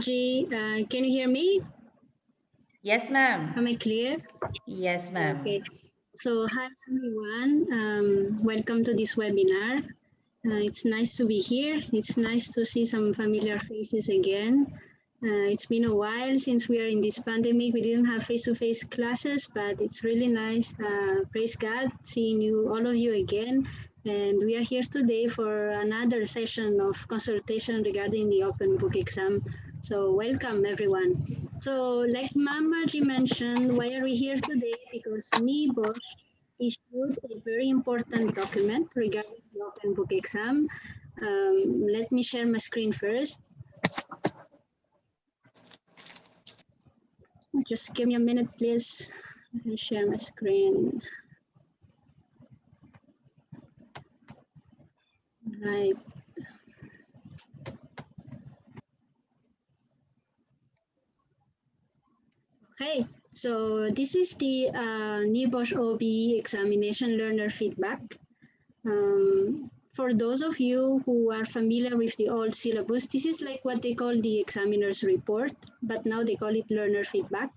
Margie. Can you hear me? Yes, ma'am. Am I clear? Yes, ma'am. Okay. So hi everyone. Welcome to this webinar. It's nice to be here. It's nice to see some familiar faces again. It's been a while since we are in this pandemic. We didn't have face-to-face classes, but it's really nice. Praise God, seeing you, all of you again. And we are here today for another session of consultation regarding the open book exam. So welcome everyone. So like Ma'am Margie mentioned, why are we here today? Because NEBOSH issued a very important document regarding the open book exam. Let me share my screen first. Just give me a minute, please. I'll share my screen. Right. Okay, so this is the NEBOSH OB examination learner feedback. For those of you who are familiar with the old syllabus, this is like what they call the examiner's report, but now they call it learner feedback.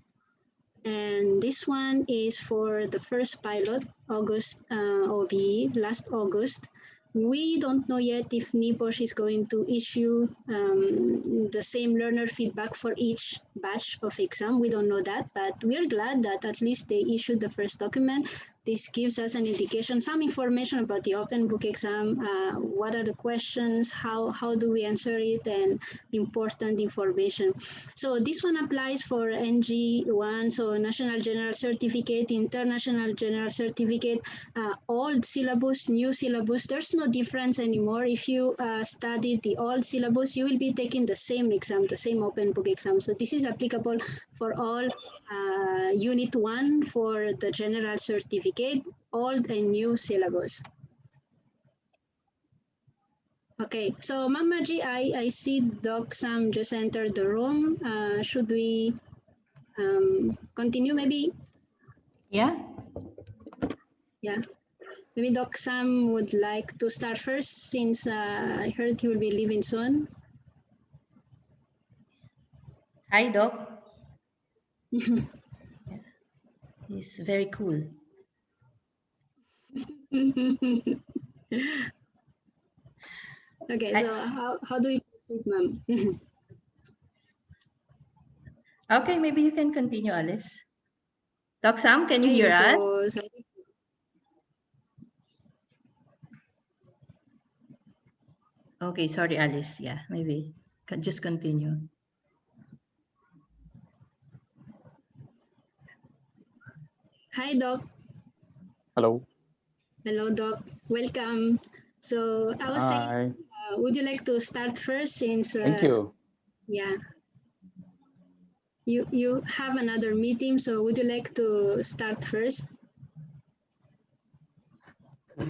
And this one is for the first pilot, August OBE, last August. We don't know yet if NEBOSH is going to issue the same learner feedback for each batch of exam. We don't know that, but we're glad that at least they issued the first document. This gives us an indication, some information about the open book exam, what are the questions, how do we answer it, and important information. So this one applies for NG1, so National General Certificate, International General Certificate, old syllabus, new syllabus. There's no difference anymore. If you studied the old syllabus, you will be taking the same exam, the same open book exam. So this is applicable for all Unit 1 for the General Certificate, old and new syllabus. Okay, so Mama G, I see Doc Sam just entered the room. Should we continue maybe? Yeah. Yeah. Maybe Doc Sam would like to start first since I heard he will be leaving soon. Hi, Doc. Yeah. He's very cool. Okay, so how do we proceed, ma'am? Okay, maybe you can continue, Alice. Doc Sam, can you hear us? Okay, sorry, Alice. Yeah, maybe just continue. Hi, Doc. Hello. Hello, Doc. Welcome. So I was saying, would you like to start first since... Thank you. Yeah. You have another meeting, so would you like to start first?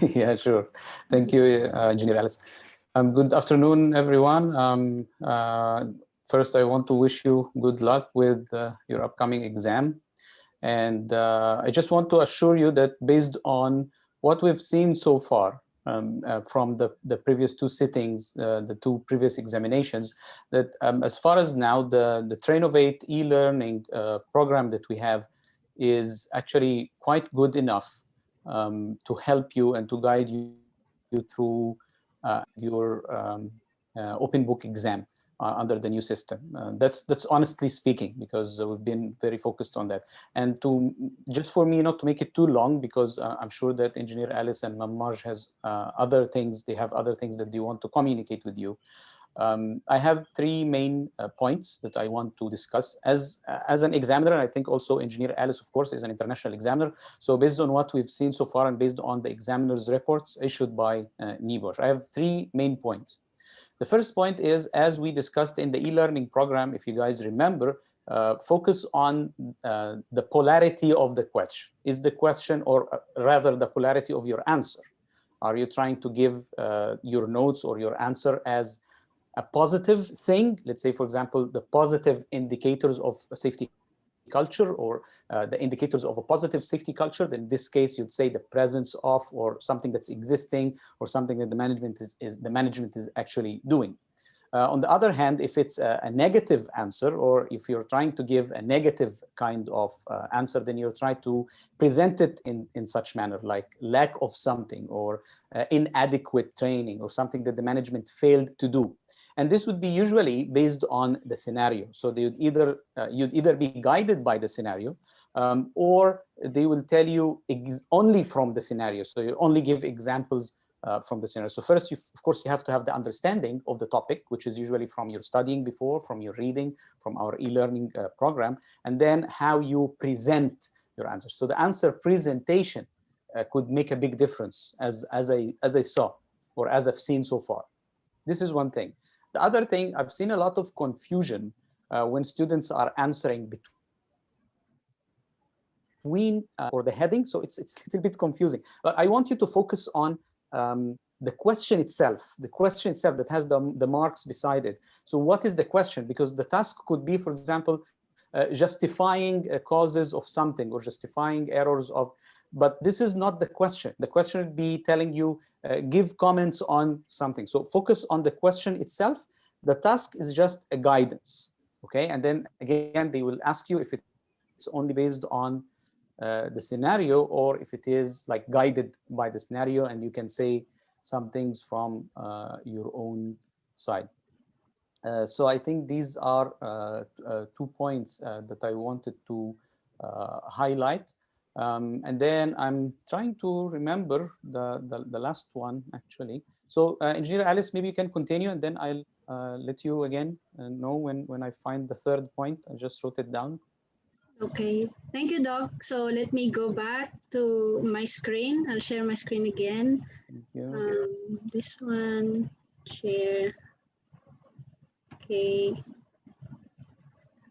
Yeah, sure. Thank you, Engineer Alice. Good afternoon, everyone. First, I want to wish you good luck with your upcoming exam. And I just want to assure you that based on what we've seen so far from the previous two sittings, the two previous examinations, that as far as now, the Trainovate e-learning program that we have is actually quite good enough to help you and to guide you through your open book exam under the new system. That's honestly speaking, because we've been very focused on that. And just for me not to make it too long, because I'm sure that Engineer Alice and Marge has other things, they have other things that they want to communicate with you. I have three main points that I want to discuss. As an examiner, and I think also Engineer Alice, of course, is an international examiner. So based on what we've seen so far and based on the examiner's reports issued by NEBOSH, I have three main points. The first point is, as we discussed in the e-learning program, if you guys remember, focus on the polarity of the question. Is the question, or rather the polarity of your answer? Are you trying to give your notes or your answer as a positive thing? Let's say, for example, the positive indicators of a safety culture, or the indicators of a positive safety culture. Then in this case, you'd say the presence of, or something that's existing, or something that the management is actually doing. On the other hand, if it's a negative answer, or if you're trying to give a negative kind of answer, then you try to present it in such manner, like lack of something, or inadequate training, or something that the management failed to do. And this would be usually based on the scenario. So they would you'd either be guided by the scenario, or they will tell you only from the scenario. So you only give examples from the scenario. So first, of course, you have to have the understanding of the topic, which is usually from your studying before, from your reading, from our e-learning program, and then how you present your answers. So the answer presentation could make a big difference, as I saw, or as I've seen so far. This is one thing. The other thing, I've seen a lot of confusion when students are answering between or the heading, so it's a little bit confusing. But I want you to focus on the question itself that has the marks beside it. So what is the question? Because the task could be, for example, justifying causes of something, or justifying errors of, but this is not the question. The question would be telling you, give comments on something. So focus on the question itself. The task is just a guidance, okay? And then again, they will ask you if it's only based on the scenario, or if it is like guided by the scenario, and you can say some things from your own side. So I think these are 2 points that I wanted to highlight. And then I'm trying to remember the last one, actually. So Engineer Alice, maybe you can continue, and then I'll let you again know when I find the third point. I just wrote it down. Okay, thank you, Doc. So let me go back to my screen. I'll share my screen again. Thank you. This one, share. Okay.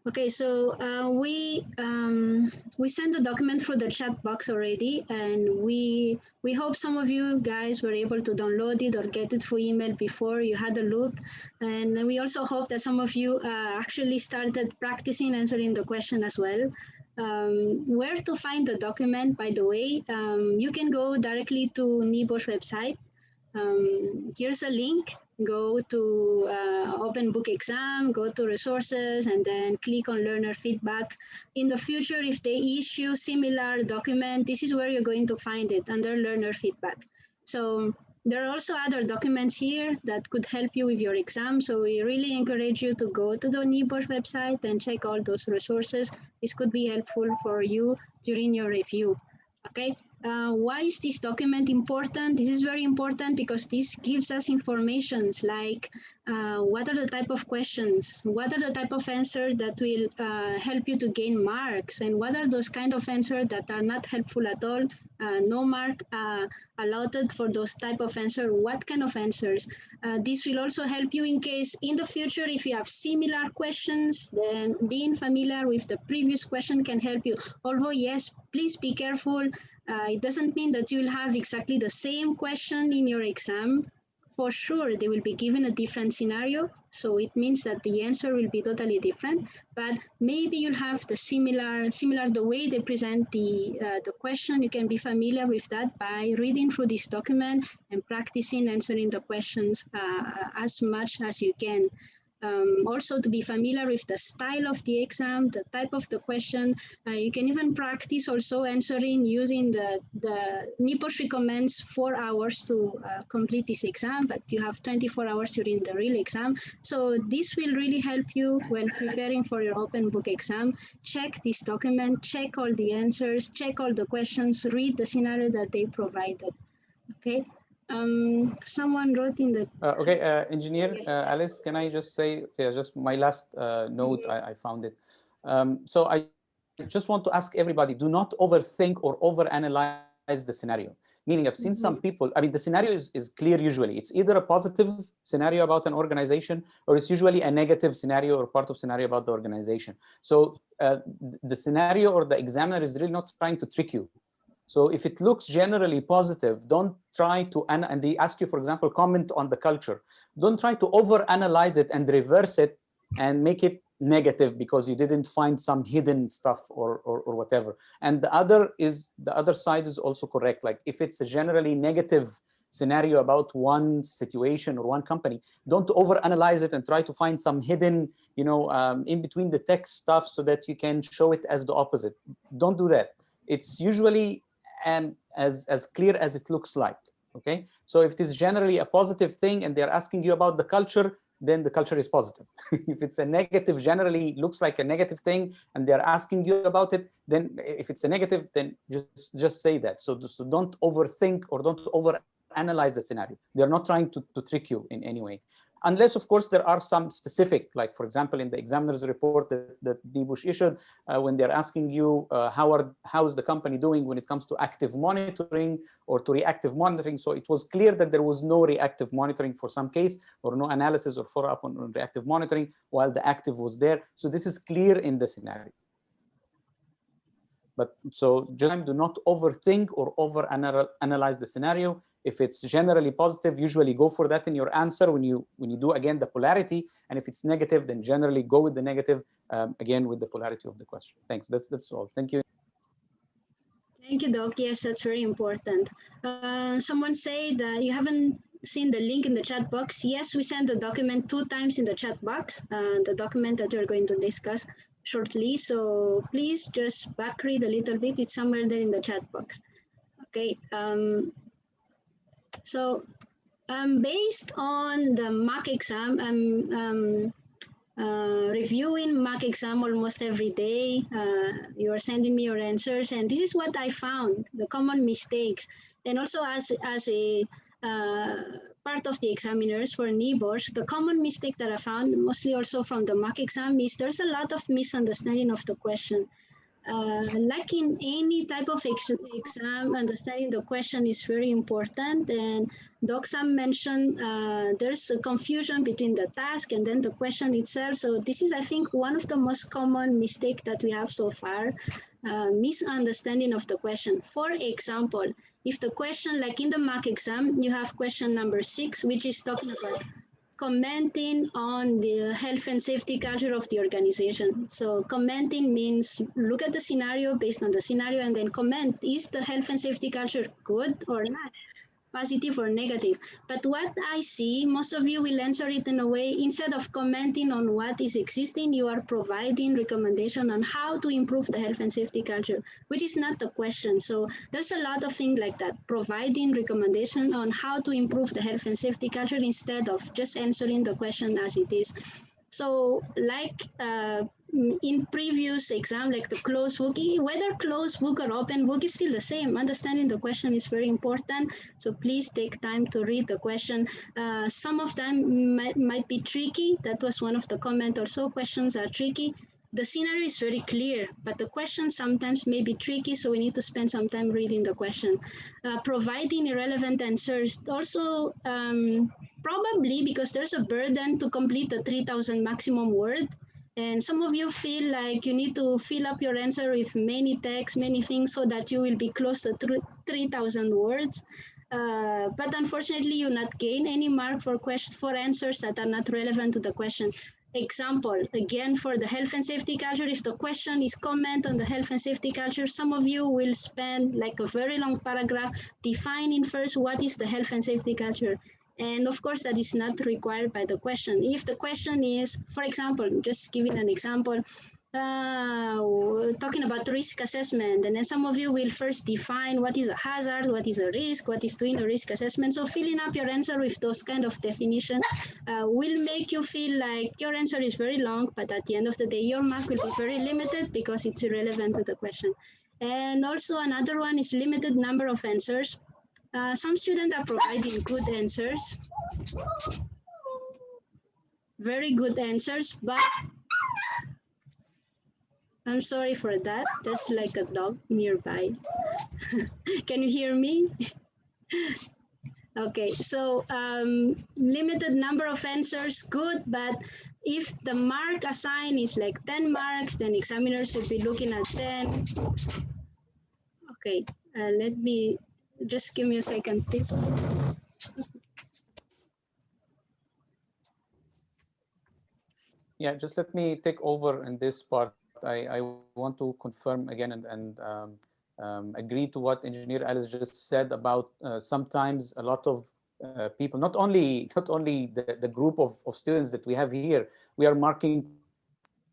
Okay, so we sent the document through the chat box already, and we hope some of you guys were able to download it or get it through email before you had a look. And we also hope that some of you actually started practicing answering the question as well. Where to find the document, by the way, you can go directly to NEBOSH website. Here's a link. Go to Open Book Exam, go to resources, and then click on learner feedback. In the future, if they issue similar document, this is where you're going to find it, under learner feedback. So there are also other documents here that could help you with your exam. So we really encourage you to go to the NEBOSH website and check all those resources. This could be helpful for you during your review. Okay, why is this document important? This is very important because this gives us informations like what are the type of questions, what are the type of answers that will help you to gain marks, and what are those kind of answers that are not helpful at all, no mark allotted for those type of answers, what kind of answers. This will also help you in case in the future, if you have similar questions, then being familiar with the previous question can help you. Although yes, please be careful. It doesn't mean that you'll have exactly the same question in your exam. For sure, they will be given a different scenario. So it means that the answer will be totally different, but maybe you'll have the similar the way they present the question. You can be familiar with that by reading through this document and practicing answering the questions as much as you can. Also to be familiar with the style of the exam, the type of the question. You can even practice also answering using the NEBOSH recommends 4 hours to complete this exam, but you have 24 hours during the real exam. So this will really help you when preparing for your open book exam. Check this document, check all the answers, check all the questions, read the scenario that they provided. Okay. Someone wrote in the okay, Engineer yes. Alice, can I just say, okay, just my last note, I found it. So I just want to ask everybody, do not overthink or overanalyze the scenario. Meaning I've seen some people, I mean, the scenario is clear usually. It's either a positive scenario about an organization, or it's usually a negative scenario or part of scenario about the organization. So the scenario or the examiner is really not trying to trick you. So if it looks generally positive, don't try to, and they ask you, for example, comment on the culture. Don't try to overanalyze it and reverse it and make it negative because you didn't find some hidden stuff or whatever. And the other side is also correct. Like if it's a generally negative scenario about one situation or one company, don't overanalyze it and try to find some hidden, in between the text stuff so that you can show it as the opposite. Don't do that. It's usually as clear as it looks like. Okay, so if it is generally a positive thing and they're asking you about the culture, then the culture is positive. If it's a negative, generally looks like a negative thing, and they're asking you about it, then if it's a negative, then just say that. So don't overthink or don't overanalyze the scenario. They're not trying to trick you in any way. Unless, of course, there are some specific, like, for example, in the examiner's report that NEBOSH issued, when they're asking you how is the company doing when it comes to active monitoring or to reactive monitoring. So it was clear that there was no reactive monitoring for some case, or no analysis or follow-up on reactive monitoring, while the active was there. So this is clear in the scenario. But so just do not overthink or overanalyze the scenario. If it's generally positive, usually go for that in your answer when you do again the polarity. And if it's negative, then generally go with the negative again with the polarity of the question. Thanks. That's all. Thank you. Thank you, Doc. Yes, that's very important. Someone said that you haven't seen the link in the chat box. Yes, we sent the document 2 times in the chat box, the document that we're going to discuss shortly. So please just back read a little bit. It's somewhere there in the chat box. Okay. So based on the mock exam, I'm reviewing mock exam almost every day. You are sending me your answers, and this is what I found, the common mistakes. And also as a part of the examiners for NEBOSH, the common mistake that I found, mostly also from the mock exam, is there's a lot of misunderstanding of the question. Like in any type of exam, understanding the question is very important. And Doc Sam mentioned there's a confusion between the task and then the question itself. So this is, I think, one of the most common mistakes that we have so far, misunderstanding of the question. For example, if the question, like in the mock exam, you have question number 6, which is talking about commenting on the health and safety culture of the organization. So commenting means look at the scenario, based on the scenario, and then comment, is the health and safety culture good or not? Positive or negative. But what I see, most of you will answer it in a way, instead of commenting on what is existing, you are providing recommendation on how to improve the health and safety culture, which is not the question. So there's a lot of things like that, providing recommendation on how to improve the health and safety culture instead of just answering the question as it is. So like in previous exam, like the closed book, whether closed book or open book is still the same. Understanding the question is very important. So please take time to read the question. Some of them might be tricky. That was one of the comments also. Questions are tricky. The scenario is very clear, but the question sometimes may be tricky, so we need to spend some time reading the question. Providing irrelevant answers. Also, probably because there's a burden to complete the 3,000 maximum word. And some of you feel like you need to fill up your answer with many text, many things, so that you will be close to 3,000 words. But unfortunately, you not gain any mark for answers that are not relevant to the question. Example, again, for the health and safety culture, if the question is comment on the health and safety culture, some of you will spend like a very long paragraph defining first what is the health and safety culture. And of course, that is not required by the question. If the question is, for example, just giving an example, talking about risk assessment, and then some of you will first define what is a hazard, what is a risk, what is doing a risk assessment. So filling up your answer with those kind of definitions will make you feel like your answer is very long, but at the end of the day, your mark will be very limited because it's irrelevant to the question. And also another one is limited number of answers. Some students are providing good answers, very good answers, but I'm sorry for that. There's like a dog nearby. Can you hear me? Okay, so limited number of answers, good, but if the mark assigned is like 10 marks, then examiners should be looking at 10. Okay, let me, just give me a second, please. Yeah, just let me take over in this part. I want to confirm again and agree to what Engineer Alice just said about sometimes a lot of people, not only the group of students that we have here, we are marking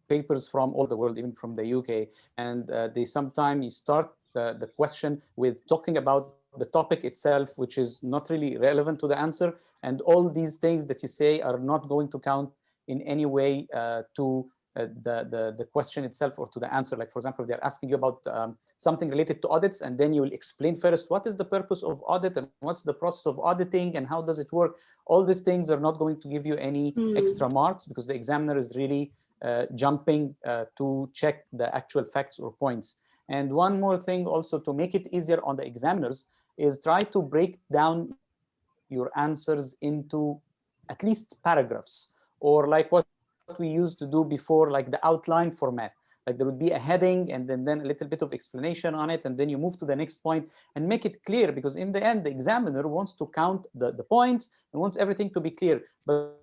papers from all the world, even from the UK, and they sometimes start the question with talking about the topic itself, which is not really relevant to the answer, and all these things that you say are not going to count in any way to the question itself or to the answer. Like, for example, if they're asking you about something related to audits, and then you will explain first what is the purpose of audit and what's the process of auditing and how does it work. All these things are not going to give you any extra marks, because the examiner is really jumping to check the actual facts or points. And one more thing also to make it easier on the examiners is try to break down your answers into at least paragraphs, or like what we used to do before, like the outline format. Like there would be a heading and then a little bit of explanation on it, and then you move to the next point and make it clear, because in the end, the examiner wants to count the points and wants everything to be clear. But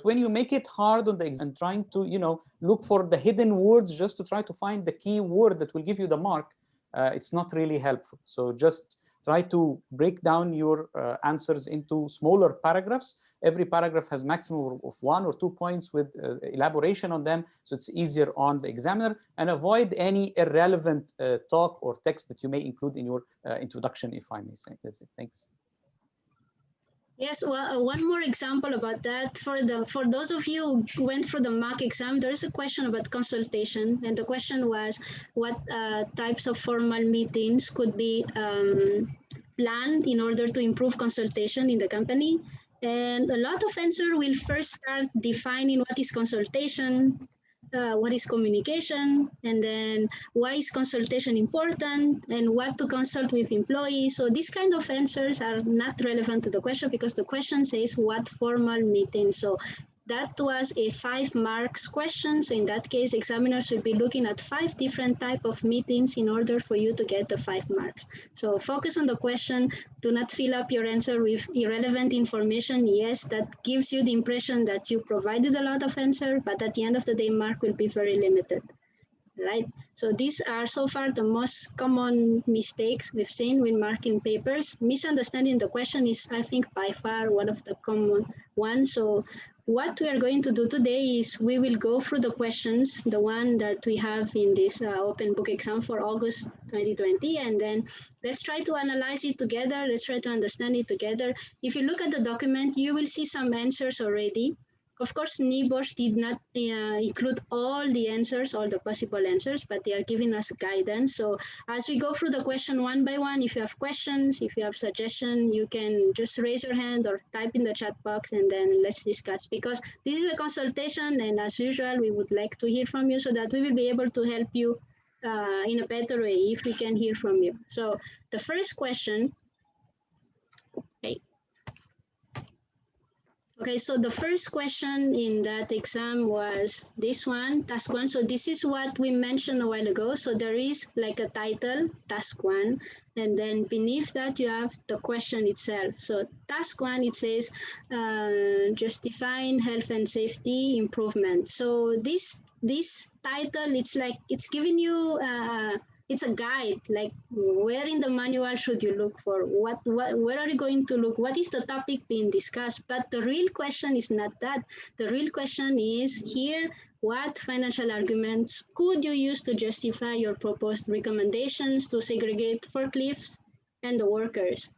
when you make it hard on the exam and trying to, look for the hidden words just to try to find the key word that will give you the mark, it's not really helpful. So just try to break down your answers into smaller paragraphs. Every paragraph has maximum of 1 or 2 points with elaboration on them, so it's easier on the examiner, and avoid any irrelevant talk or text that you may include in your introduction, if I may say. That's it. Thanks. Yes, well, one more example about that. For those of you who went for the mock exam, there's a question about consultation, and the question was what types of formal meetings could be planned in order to improve consultation in the company. And a lot of answer will first start defining what is consultation, what is communication, and then why is consultation important, and what to consult with employees. So these kind of answers are not relevant to the question, because the question says what formal meeting. So that was a 5 marks question. So in that case, examiners will be looking at 5 different type of meetings in order for you to get the 5 marks. So focus on the question. Do not fill up your answer with irrelevant information. Yes, that gives you the impression that you provided a lot of answer, but at the end of the day, mark will be very limited. Right? So these are so far the most common mistakes we've seen when marking papers. Misunderstanding the question is, I think, by far one of the common ones. So what we are going to do today is we will go through the questions, the one that we have in this open book exam for August 2020, and then let's try to analyze it together. Let's try to understand it together. If you look at the document, you will see some answers already. Of course, NEBOSH did not include all the answers, all the possible answers, but they are giving us guidance. So as we go through the question one by one, if you have questions, if you have suggestions, you can just raise your hand or type in the chat box, and then let's discuss. Because this is a consultation, and as usual, we would like to hear from you so that we will be able to help you in a better way if we can hear from you. So the first question, okay, so the first question in that exam was this one, task 1. So this is what we mentioned a while ago. So there is like a title, task 1, and then beneath that you have the question itself. So task 1, it says justifying health and safety improvement. So this title, it's like it's giving you it's a guide, like where in the manual should you look for, where are you going to look, what is the topic being discussed. But the real question is not that. The real question is here, what financial arguments could you use to justify your proposed recommendations to segregate forklifts and the workers?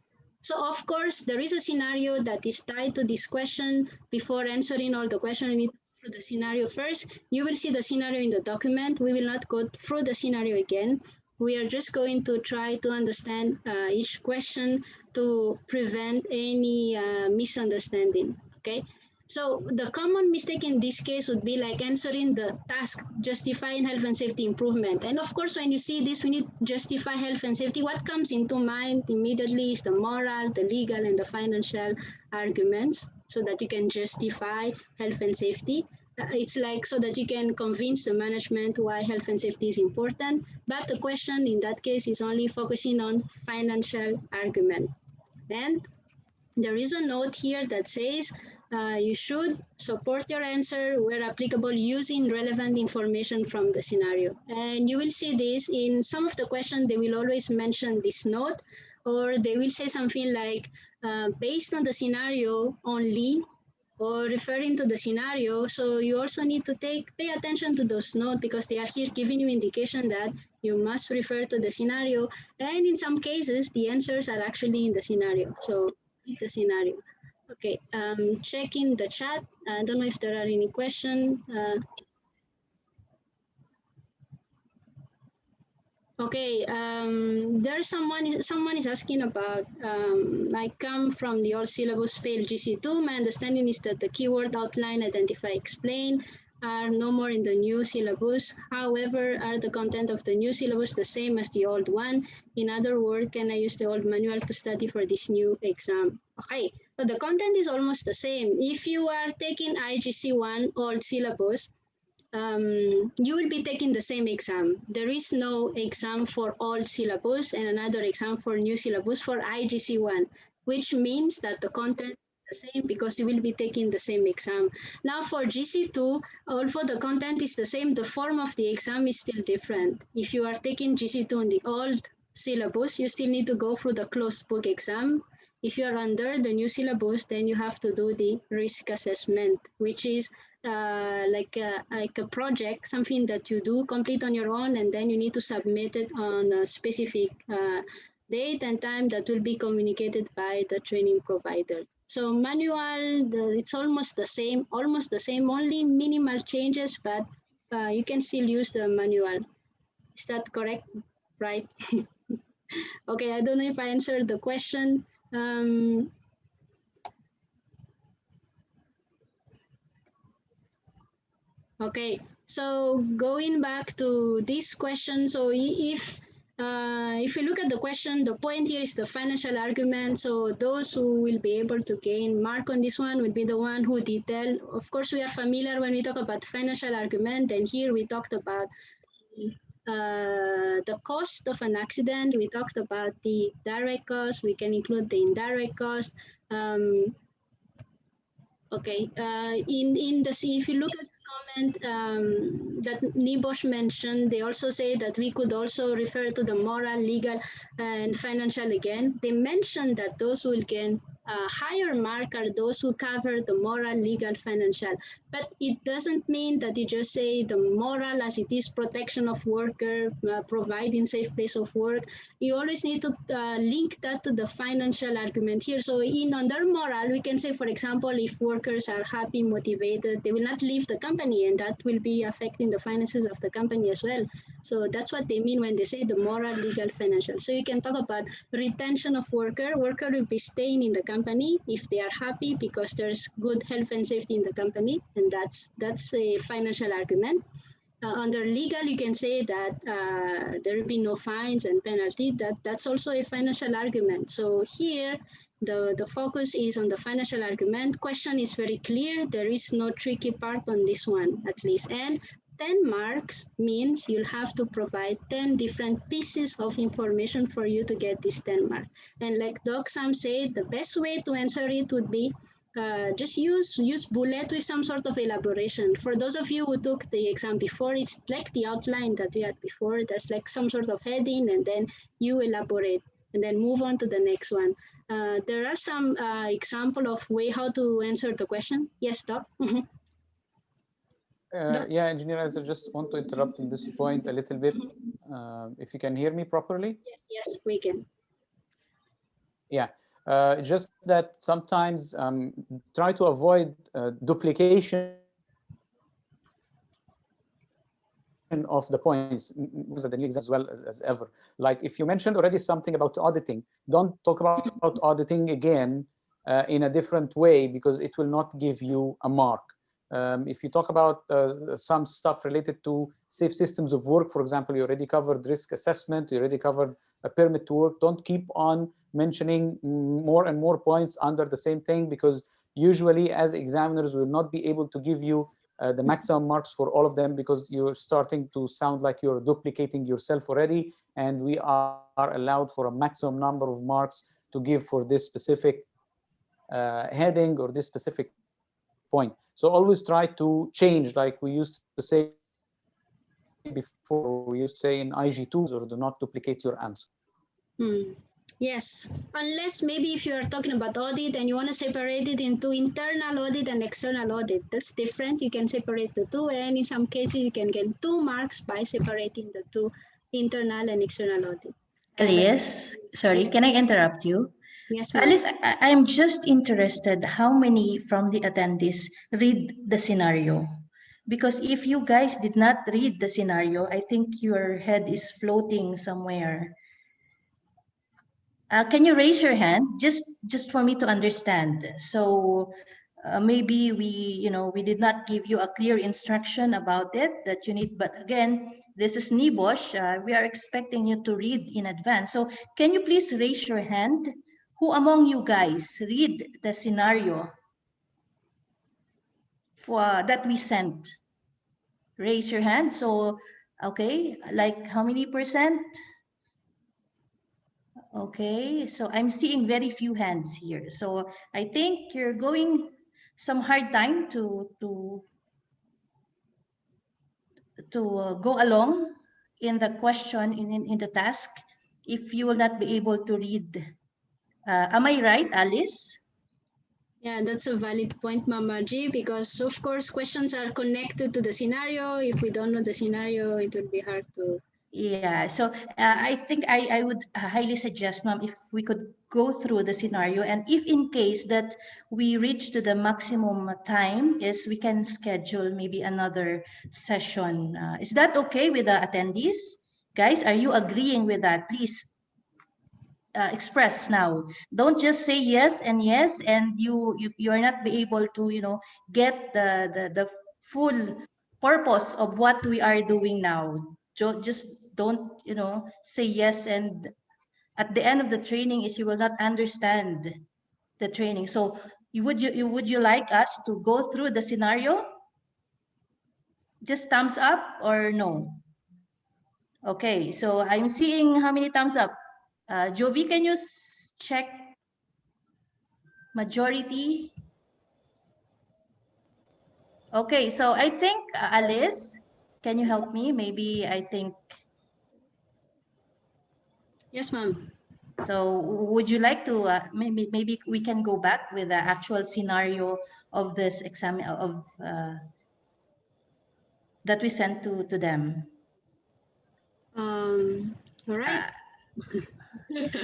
So of course, there is a scenario that is tied to this question. Before answering all the questions, we need to go through the scenario first. You will see the scenario in the document. We will not go through the scenario again. We are just going to try to understand each question to prevent any misunderstanding, okay? So the common mistake in this case would be like answering the task, justifying health and safety improvement. And of course, when you see this, we need to justify health and safety. What comes into mind immediately is the moral, the legal, and the financial arguments so that you can justify health and safety. It's like so that you can convince the management why health and safety is important. But the question in that case is only focusing on financial argument. And there is a note here that says You should support your answer where applicable using relevant information from the scenario. And you will see this in some of the questions, they will always mention this note, or they will say something like, based on the scenario only, or referring to the scenario. So you also need to pay attention to those notes because they are here giving you indication that you must refer to the scenario. And in some cases, the answers are actually in the scenario. So the scenario. Okay, checking the chat. I don't know if there are any questions. Okay, there's someone is asking about, I come from the old syllabus failed GC2. My understanding is that the keyword outline, identify, explain are no more in the new syllabus. However, are the content of the new syllabus the same as the old one? In other words, can I use the old manual to study for this new exam? Okay, so the content is almost the same. If you are taking IGC1 old syllabus, you will be taking the same exam. There is no exam for old syllabus and another exam for new syllabus for IGC1, which means that the content is the same because you will be taking the same exam. Now for GC2, although the content is the same, the form of the exam is still different. If you are taking GC2 in the old syllabus, you still need to go through the closed book exam. If you are under the new syllabus, then you have to do the risk assessment, which is like a project, something that you do complete on your own, and then you need to submit it on a specific date and time that will be communicated by the training provider. So manual, it's almost the same, only minimal changes, but you can still use the manual. Is that correct? Right? Okay, I don't know if I answered the question. Okay, so going back to this question, so if you look at the question, the point here is the financial argument. So those who will be able to gain mark on this one will be the one who detail. Of course, we are familiar when we talk about financial argument, and here we talked about the cost of an accident. We talked about the direct cost. We can include the indirect cost. Okay, in the if you look at the comment that NEBOSH mentioned, they also say that we could also refer to the moral, legal, and financial again. They mentioned that those who will gain higher mark are those who cover the moral, legal, financial. But it doesn't mean that you just say the moral as it is protection of worker, providing safe place of work. You always need to link that to the financial argument here. So under moral, we can say, for example, if workers are happy, motivated, they will not leave the company, and that will be affecting the finances of the company as well. So that's what they mean when they say the moral, legal, financial. So you can talk about retention of worker. Worker will be staying in the company if they are happy because there's good health and safety in the company, and that's a financial argument. Under legal, you can say that there will be no fines and penalty. That's also a financial argument. So here, the focus is on the financial argument. Question is very clear. There is no tricky part on this one, at least. And 10 marks means you'll have to provide 10 different pieces of information for you to get this 10 marks. And like Doc Sam said, the best way to answer it would be just use bullet with some sort of elaboration. For those of you who took the exam before, it's like the outline that we had before. There's like some sort of heading, and then you elaborate, and then move on to the next one. There are some example of way how to answer the question. Yes, Doc? Yeah, Engineer, I just want to interrupt on this point a little bit. If you can hear me properly? Yes, we can. Yeah, just that sometimes try to avoid duplication of the points the new exam as well as ever. Like if you mentioned already something about auditing, don't talk about auditing again in a different way, because it will not give you a mark. If you talk about some stuff related to safe systems of work, for example, you already covered risk assessment, you already covered a permit to work. Don't keep on mentioning more and more points under the same thing, because usually as examiners we will not be able to give you the maximum marks for all of them, because you're starting to sound like you're duplicating yourself already, and we are allowed for a maximum number of marks to give for this specific heading or this specific point. So always try to change, like we used to say before, we used to say in IG2s, or do not duplicate your answer. Yes, unless maybe if you're talking about audit and you want to separate it into internal audit and external audit, that's different. You can separate the two, and in some cases you can get 2 marks by separating the two, internal and external audit. Alice, sorry, can I interrupt you? Yes, ma'am. Alice, I'm just interested how many from the attendees read the scenario. Because if you guys did not read the scenario, I think your head is floating somewhere. Can you raise your hand just for me to understand? So maybe we did not give you a clear instruction about it that you need, but again, this is NEBOSH. We are expecting you to read in advance. So can you please raise your hand? Who among you guys read the scenario that we sent? Raise your hand. So, okay, like how many percent? Okay, so I'm seeing very few hands here. So I think you're going some hard time to go along in the question, in the task, if you will not be able to read. Am I right, Alice? Yeah, that's a valid point, Mama G, because of course questions are connected to the scenario. If we don't know the scenario, it will be hard to. Yeah, so I think I would highly suggest, ma'am, if we could go through the scenario, and if in case that we reach to the maximum time, is we can schedule maybe another session. Is that okay with the attendees? Guys, are you agreeing with that? Please express now. Don't just say yes, and you are not be able to get the full purpose of what we are doing now. Just don't say yes, and at the end of the training is you will not understand the training. So would you like us to go through the scenario? Just thumbs up or no? Okay, so I'm seeing how many thumbs up. Jovi, can you check majority? Okay, so I think Alice, can you help me? Maybe I think. Yes, ma'am. So would you like to maybe we can go back with the actual scenario of this exam of that we sent to them? All right.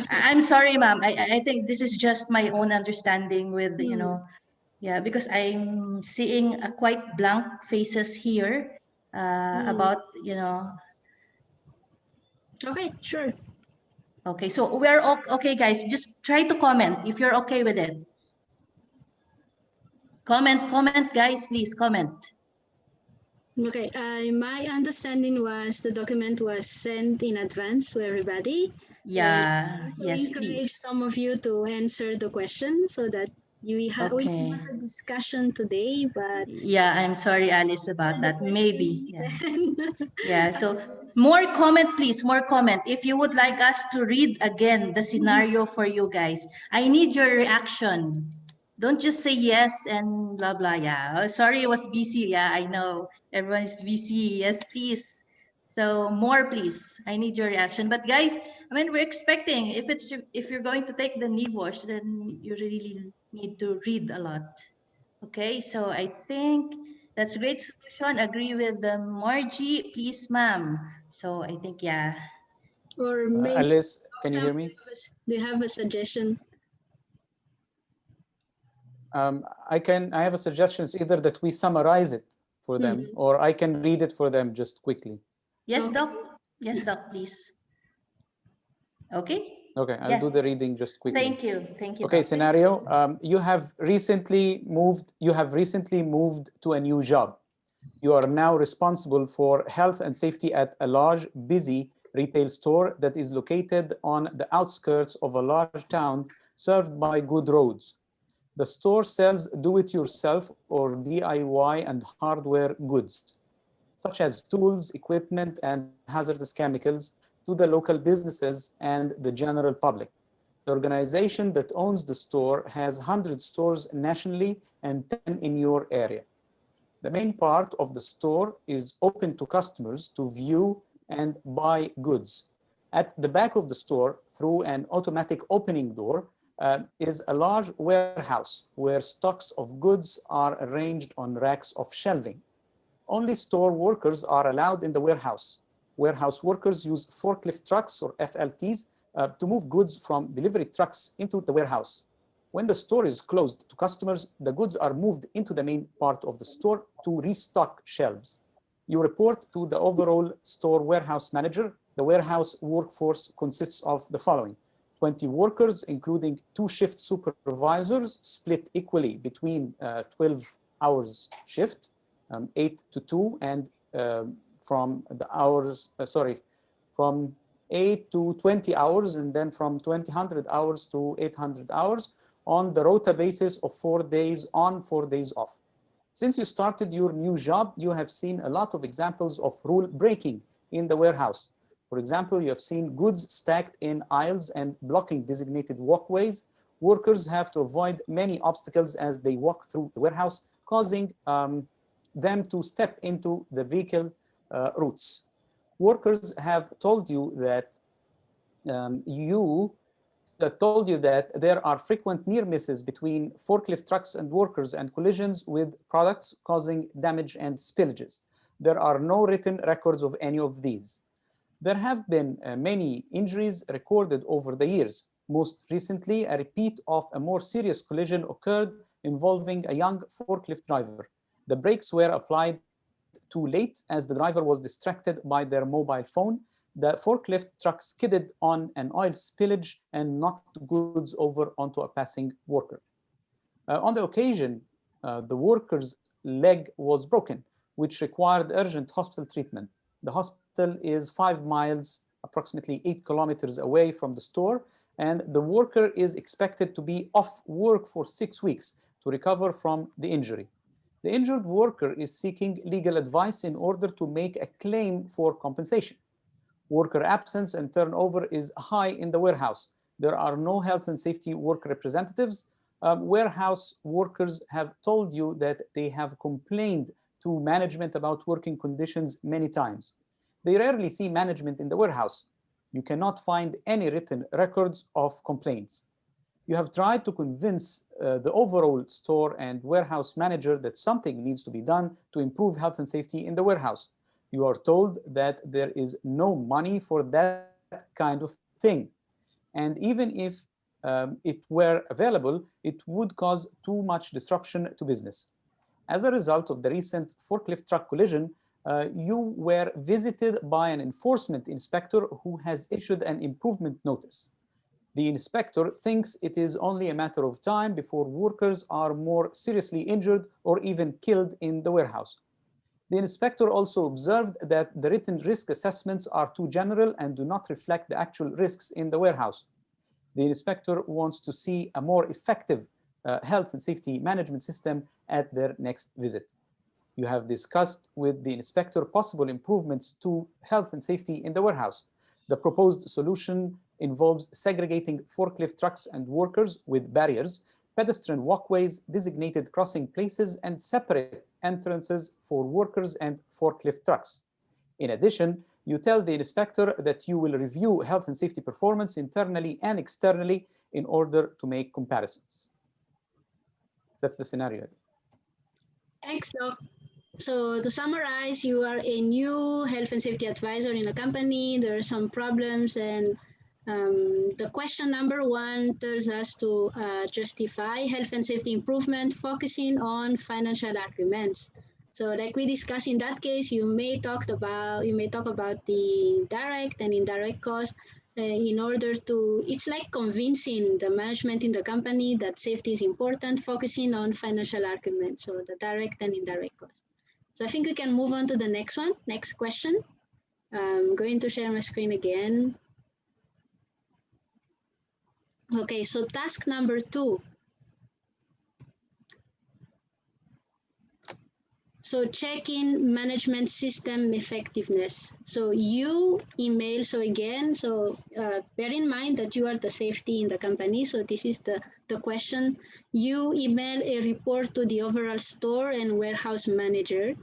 I'm sorry, ma'am. I think this is just my own understanding with yeah, because I'm seeing a quite blank faces here about Okay, sure. Okay, so we're okay, guys. Just try to comment if you're okay with it. Comment, guys. Please comment. Okay, my understanding was the document was sent in advance to everybody. Yeah, So yes, encourage please. some of you to answer the question so that we can have a discussion today. But yeah, I'm sorry, Alice, about that. Maybe. Yeah. Yeah. So more comment, please. More comment. If you would like us to read again the scenario for you guys, I need your reaction. Don't just say yes and blah blah. Yeah. Oh, sorry, I was busy. Yeah, I know everyone is busy. Yes, please. So more, please. I need your reaction. But guys, I mean, we're expecting if you're going to take the NEBOSH, then you really need to read a lot. Okay, so I think that's a great solution. Agree with Margie, please, ma'am. So I think yeah. or maybe Alice, can you hear me? Do you have a suggestion? I have a suggestion. It's either that we summarize it for them, or I can read it for them just quickly. Yes, Doc. Yes, Doc, please. Okay. Okay, I'll do the reading just quickly. Thank you. Thank you. Okay, Doc. scenario. You have recently moved to a new job. You are now responsible for health and safety at a large, busy retail store that is located on the outskirts of a large town served by good roads. The store sells do-it-yourself or DIY and hardware goods, such as tools, equipment, and hazardous chemicals to the local businesses and the general public. The organization that owns the store has 100 stores nationally and 10 in your area. The main part of the store is open to customers to view and buy goods. At the back of the store, through an automatic opening door, is a large warehouse where stocks of goods are arranged on racks of shelving. Only store workers are allowed in the warehouse. Warehouse workers use forklift trucks or FLTs to move goods from delivery trucks into the warehouse. When the store is closed to customers, the goods are moved into the main part of the store to restock shelves. You report to the overall store warehouse manager. The warehouse workforce consists of the following: 20 workers, including 2 shift supervisors, split equally between 12 hours shift, 8 to 2, and from 8 to 20 hours, and then from 200 hours to 800 hours on the rota basis of 4 days on, 4 days off. Since you started your new job, you have seen a lot of examples of rule breaking in the warehouse. For example, you have seen goods stacked in aisles and blocking designated walkways. Workers have to avoid many obstacles as they walk through the warehouse, causing them to step into the vehicle routes. Workers have told you that there are frequent near misses between forklift trucks and workers and collisions with products causing damage and spillages. There are no written records of any of these. There have been many injuries recorded over the years. Most recently, a repeat of a more serious collision occurred involving a young forklift driver. The brakes were applied too late as the driver was distracted by their mobile phone. The forklift truck skidded on an oil spillage and knocked goods over onto a passing worker. On the occasion, the worker's leg was broken, which required urgent hospital treatment. The hospital is 5 miles, approximately 8 kilometers away from the store, and the worker is expected to be off work for 6 weeks to recover from the injury. The injured worker is seeking legal advice in order to make a claim for compensation. Worker absence and turnover is high in the warehouse. There are no health and safety worker representatives. Warehouse workers have told you that they have complained to management about working conditions many times. They rarely see management in the warehouse. You cannot find any written records of complaints. You have tried to convince the overall store and warehouse manager that something needs to be done to improve health and safety in the warehouse. You are told that there is no money for that kind of thing. And even if it were available, it would cause too much disruption to business. As a result of the recent forklift truck collision, you were visited by an enforcement inspector who has issued an improvement notice. The inspector thinks it is only a matter of time before workers are more seriously injured or even killed in the warehouse. The inspector also observed that the written risk assessments are too general and do not reflect the actual risks in the warehouse. The inspector wants to see a more effective health and safety management system at their next visit. You have discussed with the inspector possible improvements to health and safety in the warehouse. The proposed solution involves segregating forklift trucks and workers with barriers, pedestrian walkways, designated crossing places, and separate entrances for workers and forklift trucks. In addition, you tell the inspector that you will review health and safety performance internally and externally in order to make comparisons. That's the scenario. Thanks, Doc. So to summarize, you are a new health and safety advisor in a company. There are some problems, and the question number 1 tells us to justify health and safety improvement, focusing on financial arguments. So like we discussed in that case, you may talk about the direct and indirect cost in order to, it's like convincing the management in the company that safety is important, focusing on financial arguments, so the direct and indirect cost. So I think we can move on to the next one, next question. I'm going to share my screen again. Okay, so task number 2. So checking management system effectiveness. So you email, so again, bear in mind that you are the safety in the company. So this is the question. You email a report to the overall store and warehouse manager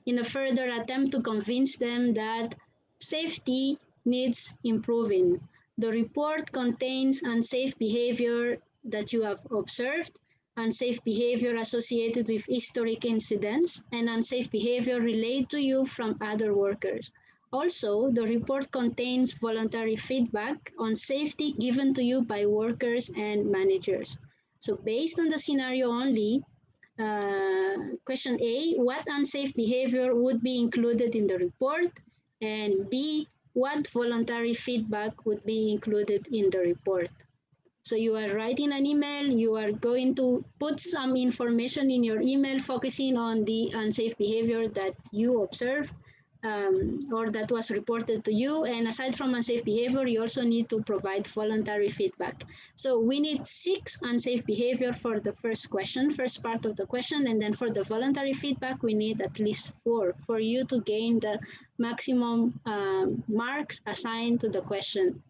in a further attempt to convince them that safety needs improving. The report contains unsafe behavior that you have observed, unsafe behavior associated with historic incidents, and unsafe behavior relayed to you from other workers. Also, the report contains voluntary feedback on safety given to you by workers and managers. So based on the scenario only, question A, what unsafe behavior would be included in the report? And B, what voluntary feedback would be included in the report? So you are writing an email, you are going to put some information in your email focusing on the unsafe behavior that you observed or that was reported to you. And aside from unsafe behavior, you also need to provide voluntary feedback. So we need 6 unsafe behavior for the first question, first part of the question. And then for the voluntary feedback, we need at least 4 for you to gain the maximum marks assigned to the question.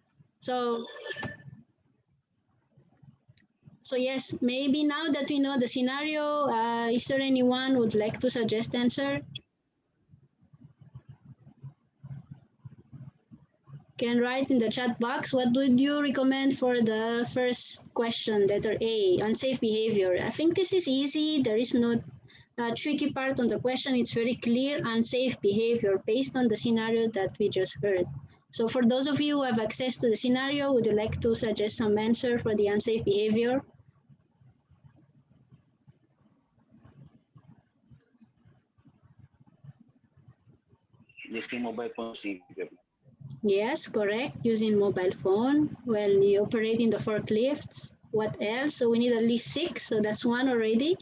So yes, maybe now that we know the scenario, is there anyone who would like to suggest answer? Can write in the chat box. What would you recommend for the first question, letter A, unsafe behavior? I think this is easy. There is no tricky part on the question. It's very clear, unsafe behavior based on the scenario that we just heard. So for those of you who have access to the scenario, would you like to suggest some answer for the unsafe behavior? Using mobile phone. Yes, correct. Using mobile phone while you operate in the forklifts. What else? So we need at least 6. So that's 1 already.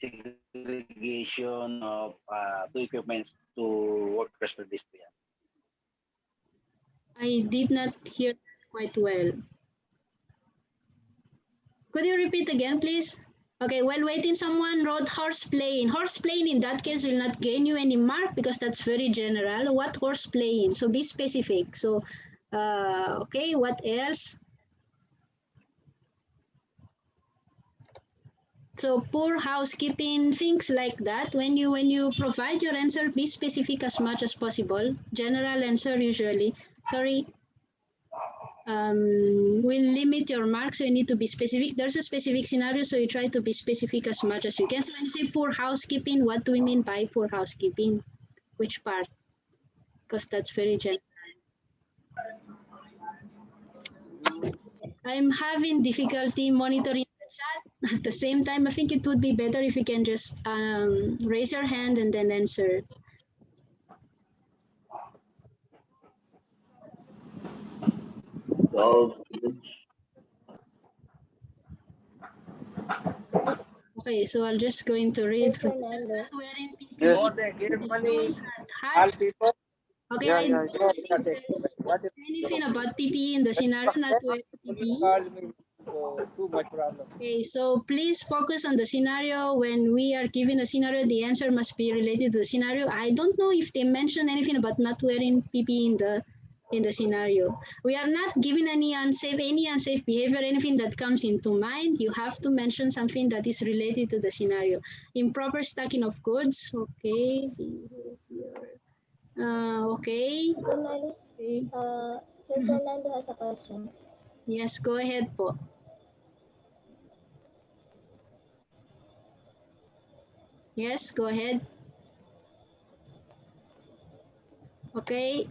Segregation of two equipments to workers for this year. I did not hear quite well. Could you repeat again, please? Okay, while waiting, someone wrote horseplaying. Horseplaying in that case will not gain you any mark because that's very general. What horseplaying? So be specific. So, okay, what else? So poor housekeeping, things like that. When you provide your answer, be specific as much as possible. General answer usually. Sorry. Will limit your marks, so you need to be specific. There's a specific scenario, so you try to be specific as much as you can. So when you say poor housekeeping, what do we mean by poor housekeeping? Which part? Because that's very general. I'm having difficulty monitoring the chat at the same time. I think it would be better if you can just raise your hand and then answer. Okay, so I'm just going to read from Yes. Okay, Yeah, I yeah, don't think there's anything about PPE in the scenario, not wearing PPE. Too much problem. Okay, so please focus on the scenario. When we are given a scenario, the answer must be related to the scenario. I don't know if they mention anything about not wearing PPE in the scenario. We are not given any unsafe behavior, anything that comes into mind. You have to mention something that is related to the scenario. Improper stacking of goods. Okay. Okay. Okay. Sir Fernando has a question. Yes, go ahead po. Yes, go ahead. Okay.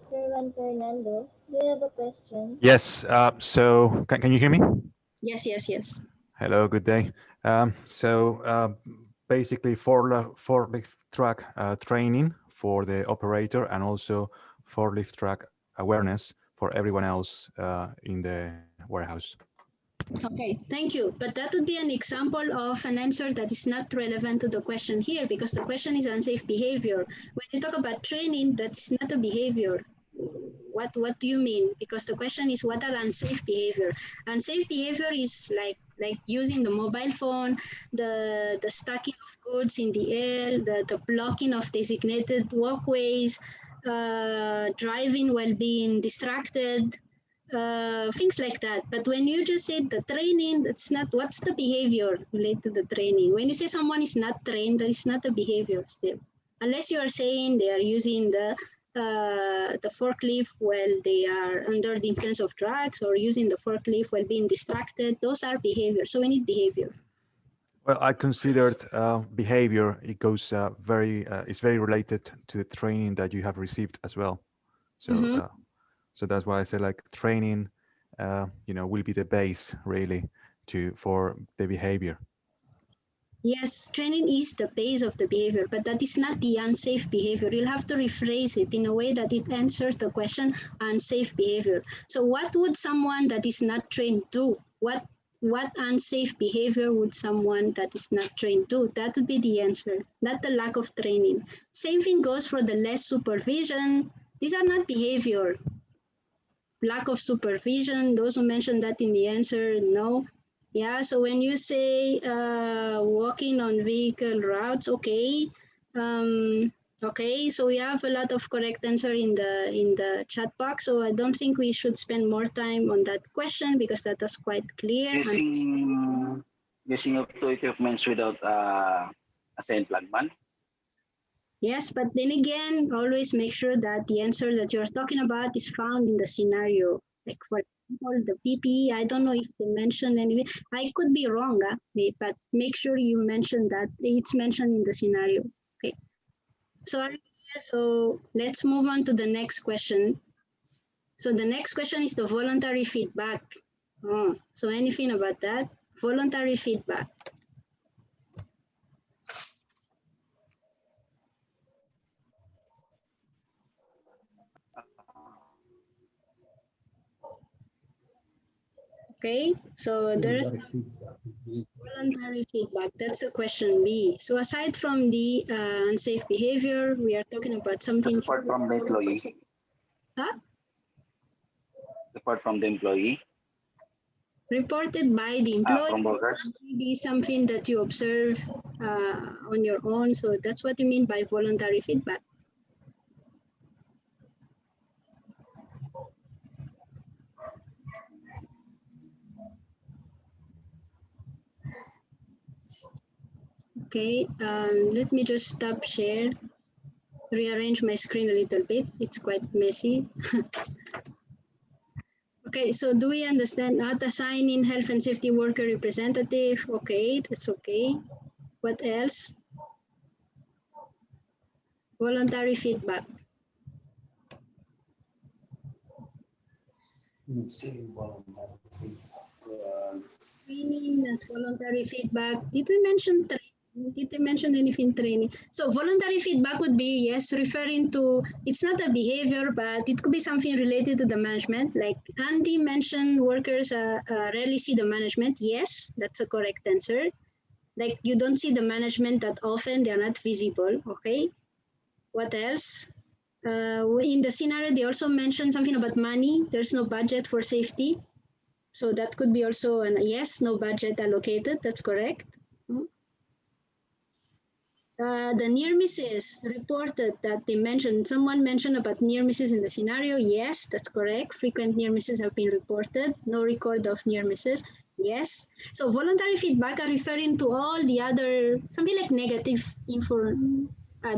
Sir Juan Fernando, do you have a question? Yes. So can you hear me? Yes, yes, yes. Hello. Good day. Basically, forklift truck training for the operator and also forklift truck awareness for everyone else in the warehouse. Okay, thank you. But that would be an example of an answer that is not relevant to the question here because the question is unsafe behavior. When you talk about training, that's not a behavior. What do you mean? Because the question is what are unsafe behavior? Unsafe behavior is like like using the mobile phone, the stacking of goods in the air, the blocking of designated walkways, driving while being distracted, things like that. But when you just say the training, that's not, what's the behavior related to the training? When you say someone is not trained, that is not a behavior still. Unless you are saying they are using the forklift while they are under the influence of drugs, or using the forklift while being distracted. Those are behaviors. So we need behavior. Well, I considered behavior. It goes it's very related to the training that you have received as well. So, so that's why I say like training, will be the base really for the behavior. Yes, training is the base of the behavior, but that is not the unsafe behavior. You'll have to rephrase it in a way that it answers the question unsafe behavior. So what would someone that is not trained do? What unsafe behavior would someone that is not trained do? That would be the answer, not the lack of training. Same thing goes for the less supervision. These are not behavior. Lack of supervision, those who mentioned that in the answer, no. Yeah, so when you say walking on vehicle routes, okay. Okay, so we have a lot of correct answer in the chat box. So I don't think we should spend more time on that question because that was quite clear. Using of two equipments without assigned flagman. Yes, but then again, always make sure that the answer that you're talking about is found in the scenario. Like for example, the PPE, I don't know if they mentioned anything. I could be wrong, but make sure you mention that it's mentioned in the scenario. Okay. So let's move on to the next question. So the next question is the voluntary feedback. Oh, so anything about that? Voluntary feedback. Okay, so there's voluntary feedback. That's the question B. So aside from the unsafe behavior, we are talking about something. Apart from the employee. Huh? Apart from the employee. Reported by the employee. From workers. Maybe something that you observe on your own. So that's what you mean by voluntary feedback. Okay, let me just stop share, rearrange my screen a little bit. It's quite messy. Okay, so do we understand not assigning health and safety worker representative? Okay, that's okay. What else? Voluntary feedback. Training as voluntary feedback. Did we mention training? Did they mention anything training? So voluntary feedback would be, yes, referring to, it's not a behavior, but it could be something related to the management. Like Andy mentioned, workers rarely see the management. Yes, that's a correct answer. Like you don't see the management that often, they're not visible, okay? What else? In the scenario, they also mentioned something about money. There's no budget for safety. So that could be also an yes, no budget allocated. That's correct. The near misses reported that they mentioned, someone mentioned about near misses in the scenario. Yes, that's correct. Frequent near misses have been reported. No record of near misses. Yes. So voluntary feedback are referring to all the other, something like negative info.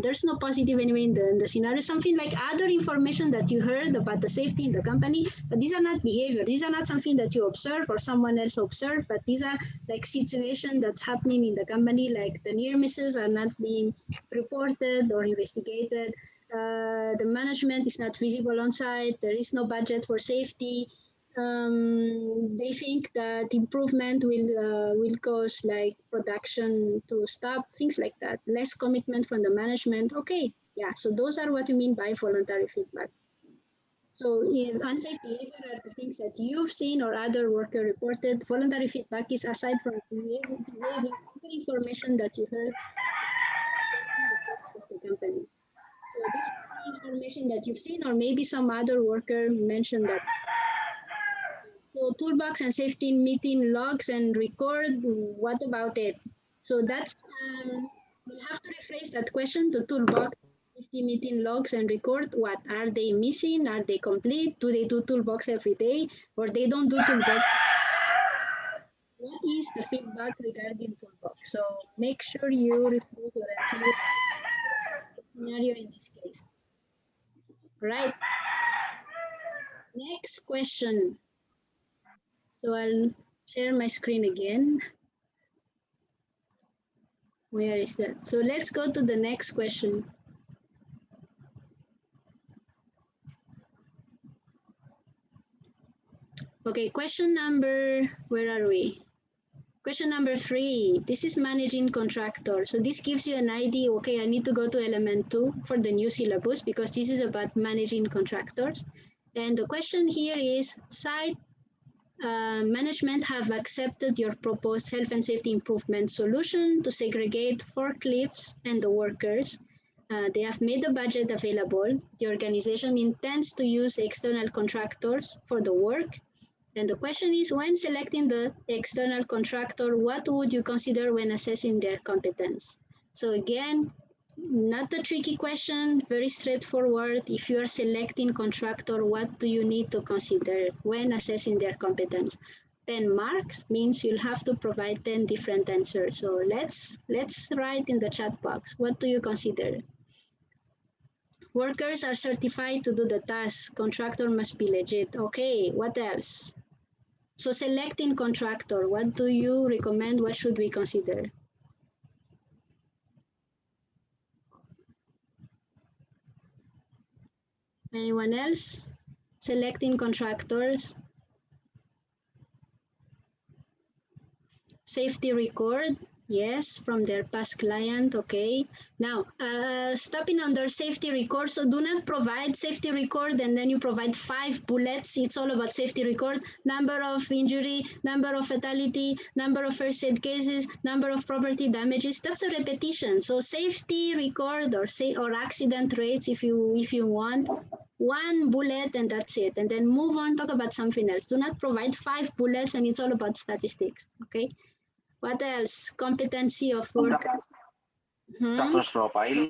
There's no positive anyway in the scenario, something like other information that you heard about the safety in the company, but these are not behavior. These are not something that you observe or someone else observed, but these are like situation that's happening in the company, like the near misses are not being reported or investigated. The management is not visible on site. There is no budget for safety. They think that improvement will cause like production to stop, things like that. Less commitment from the management. Okay, yeah. So those are what you mean by voluntary feedback. So in unsafe behavior are the things that you've seen or other worker reported. Voluntary feedback is aside from behavior, information that you heard of the company. So this is the information that you've seen, or maybe some other worker mentioned that. So toolbox and safety meeting logs and record, what about it? So that's, we'll have to rephrase that question to toolbox, safety meeting logs and record. What are they missing? Are they complete? Do they do toolbox every day or they don't do toolbox? What is the feedback regarding toolbox? So make sure you refer to the scenario in this case. Right. Next question. So I'll share my screen again. Where is that? So let's go to the next question. Okay, question number, where are we? Question number 3, this is managing contractor. So this gives you an idea, okay, I need to go to element 2 for the new syllabus because this is about managing contractors. And the question here is, site management have accepted your proposed health and safety improvement solution to segregate forklifts and the workers. They have made the budget available. The organization intends to use external contractors for the work. And the question is, when selecting the external contractor, what would you consider when assessing their competence? So again, not a tricky question, very straightforward. If you are selecting contractor, what do you need to consider when assessing their competence? 10 marks means you'll have to provide 10 different answers. So let's write in the chat box, what do you consider? Workers are certified to do the task. Contractor must be legit. Okay, what else? So selecting contractor, what do you recommend? What should we consider? Anyone else? Selecting contractors. Safety record. Yes, from their past client, okay. Now, stopping under safety record, so do not provide safety record and then you provide 5 bullets. It's all about safety record, number of injury, number of fatality, number of first aid cases, number of property damages. That's a repetition. So safety record or accident rates if you want. 1 bullet and that's it. And then move on, talk about something else. Do not provide 5 bullets and it's all about statistics, okay? What else? Competency of workers. Doctor's profile.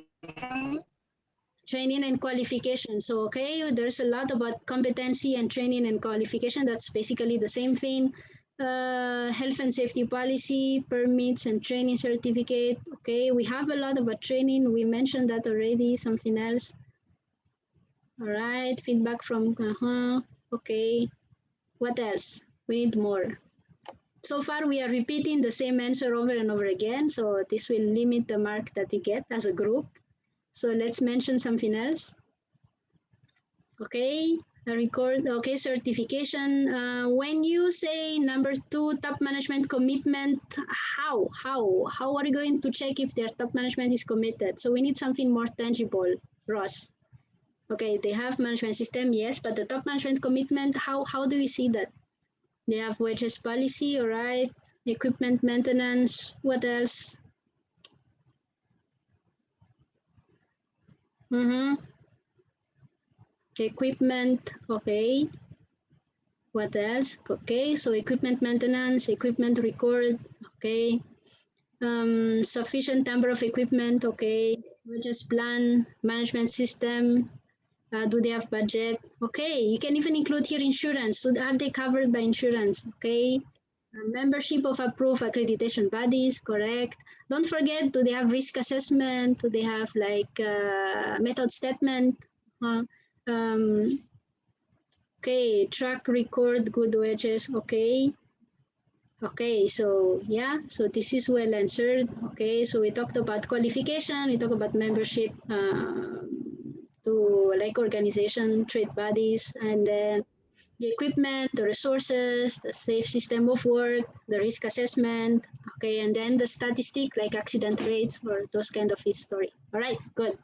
Training and qualification. So, okay, there's a lot about competency and training and qualification. That's basically the same thing. Health and safety policy, permits and training certificate. Okay, we have a lot about training. We mentioned that already. Something else. All right, feedback from, okay. What else? We need more. So far, we are repeating the same answer over and over again. So this will limit the mark that we get as a group. So let's mention something else. Okay, a record, okay, certification. When you say number 2, top management commitment, how are you going to check if their top management is committed? So we need something more tangible, Ross. Okay, they have management system, yes, but the top management commitment, how do we see that? They have wages policy, all right. Equipment maintenance, what else? Equipment, okay. What else? Okay, so equipment maintenance, equipment record, okay. Sufficient number of equipment, okay. Wages plan, management system. Do they have budget? Okay, you can even include here insurance. So are they covered by insurance? Okay. Membership of approved accreditation bodies, correct. Don't forget, do they have risk assessment? Do they have like method statement? Okay, track record, good wages, okay. Okay, so yeah, so this is well answered. Okay, so we talked about qualification, we talked about membership to like organization, trade bodies, and then the equipment, the resources, the safe system of work, the risk assessment, okay, and then the statistic like accident rates or those kind of history. All right, good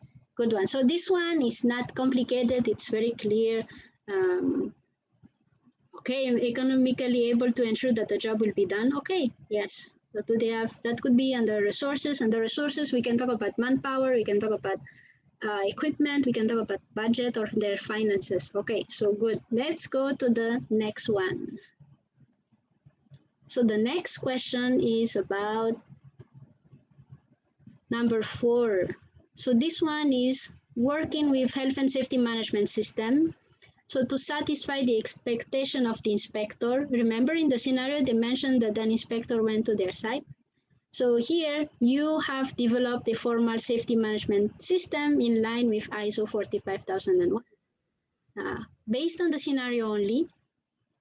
one. So this one is not complicated, it's very clear. Okay, economically able to ensure that the job will be done. Okay, yes. So do they have, that could be under resources. Under resources, we can talk about manpower, we can talk about equipment, we can talk about budget or their finances. Okay, so good. Let's go to the next one. So the next question is about number 4. So this one is working with health and safety management system. So to satisfy the expectation of the inspector, remember in the scenario they mentioned that an inspector went to their site. So here you have developed a formal safety management system in line with ISO 45001. Based on the scenario only,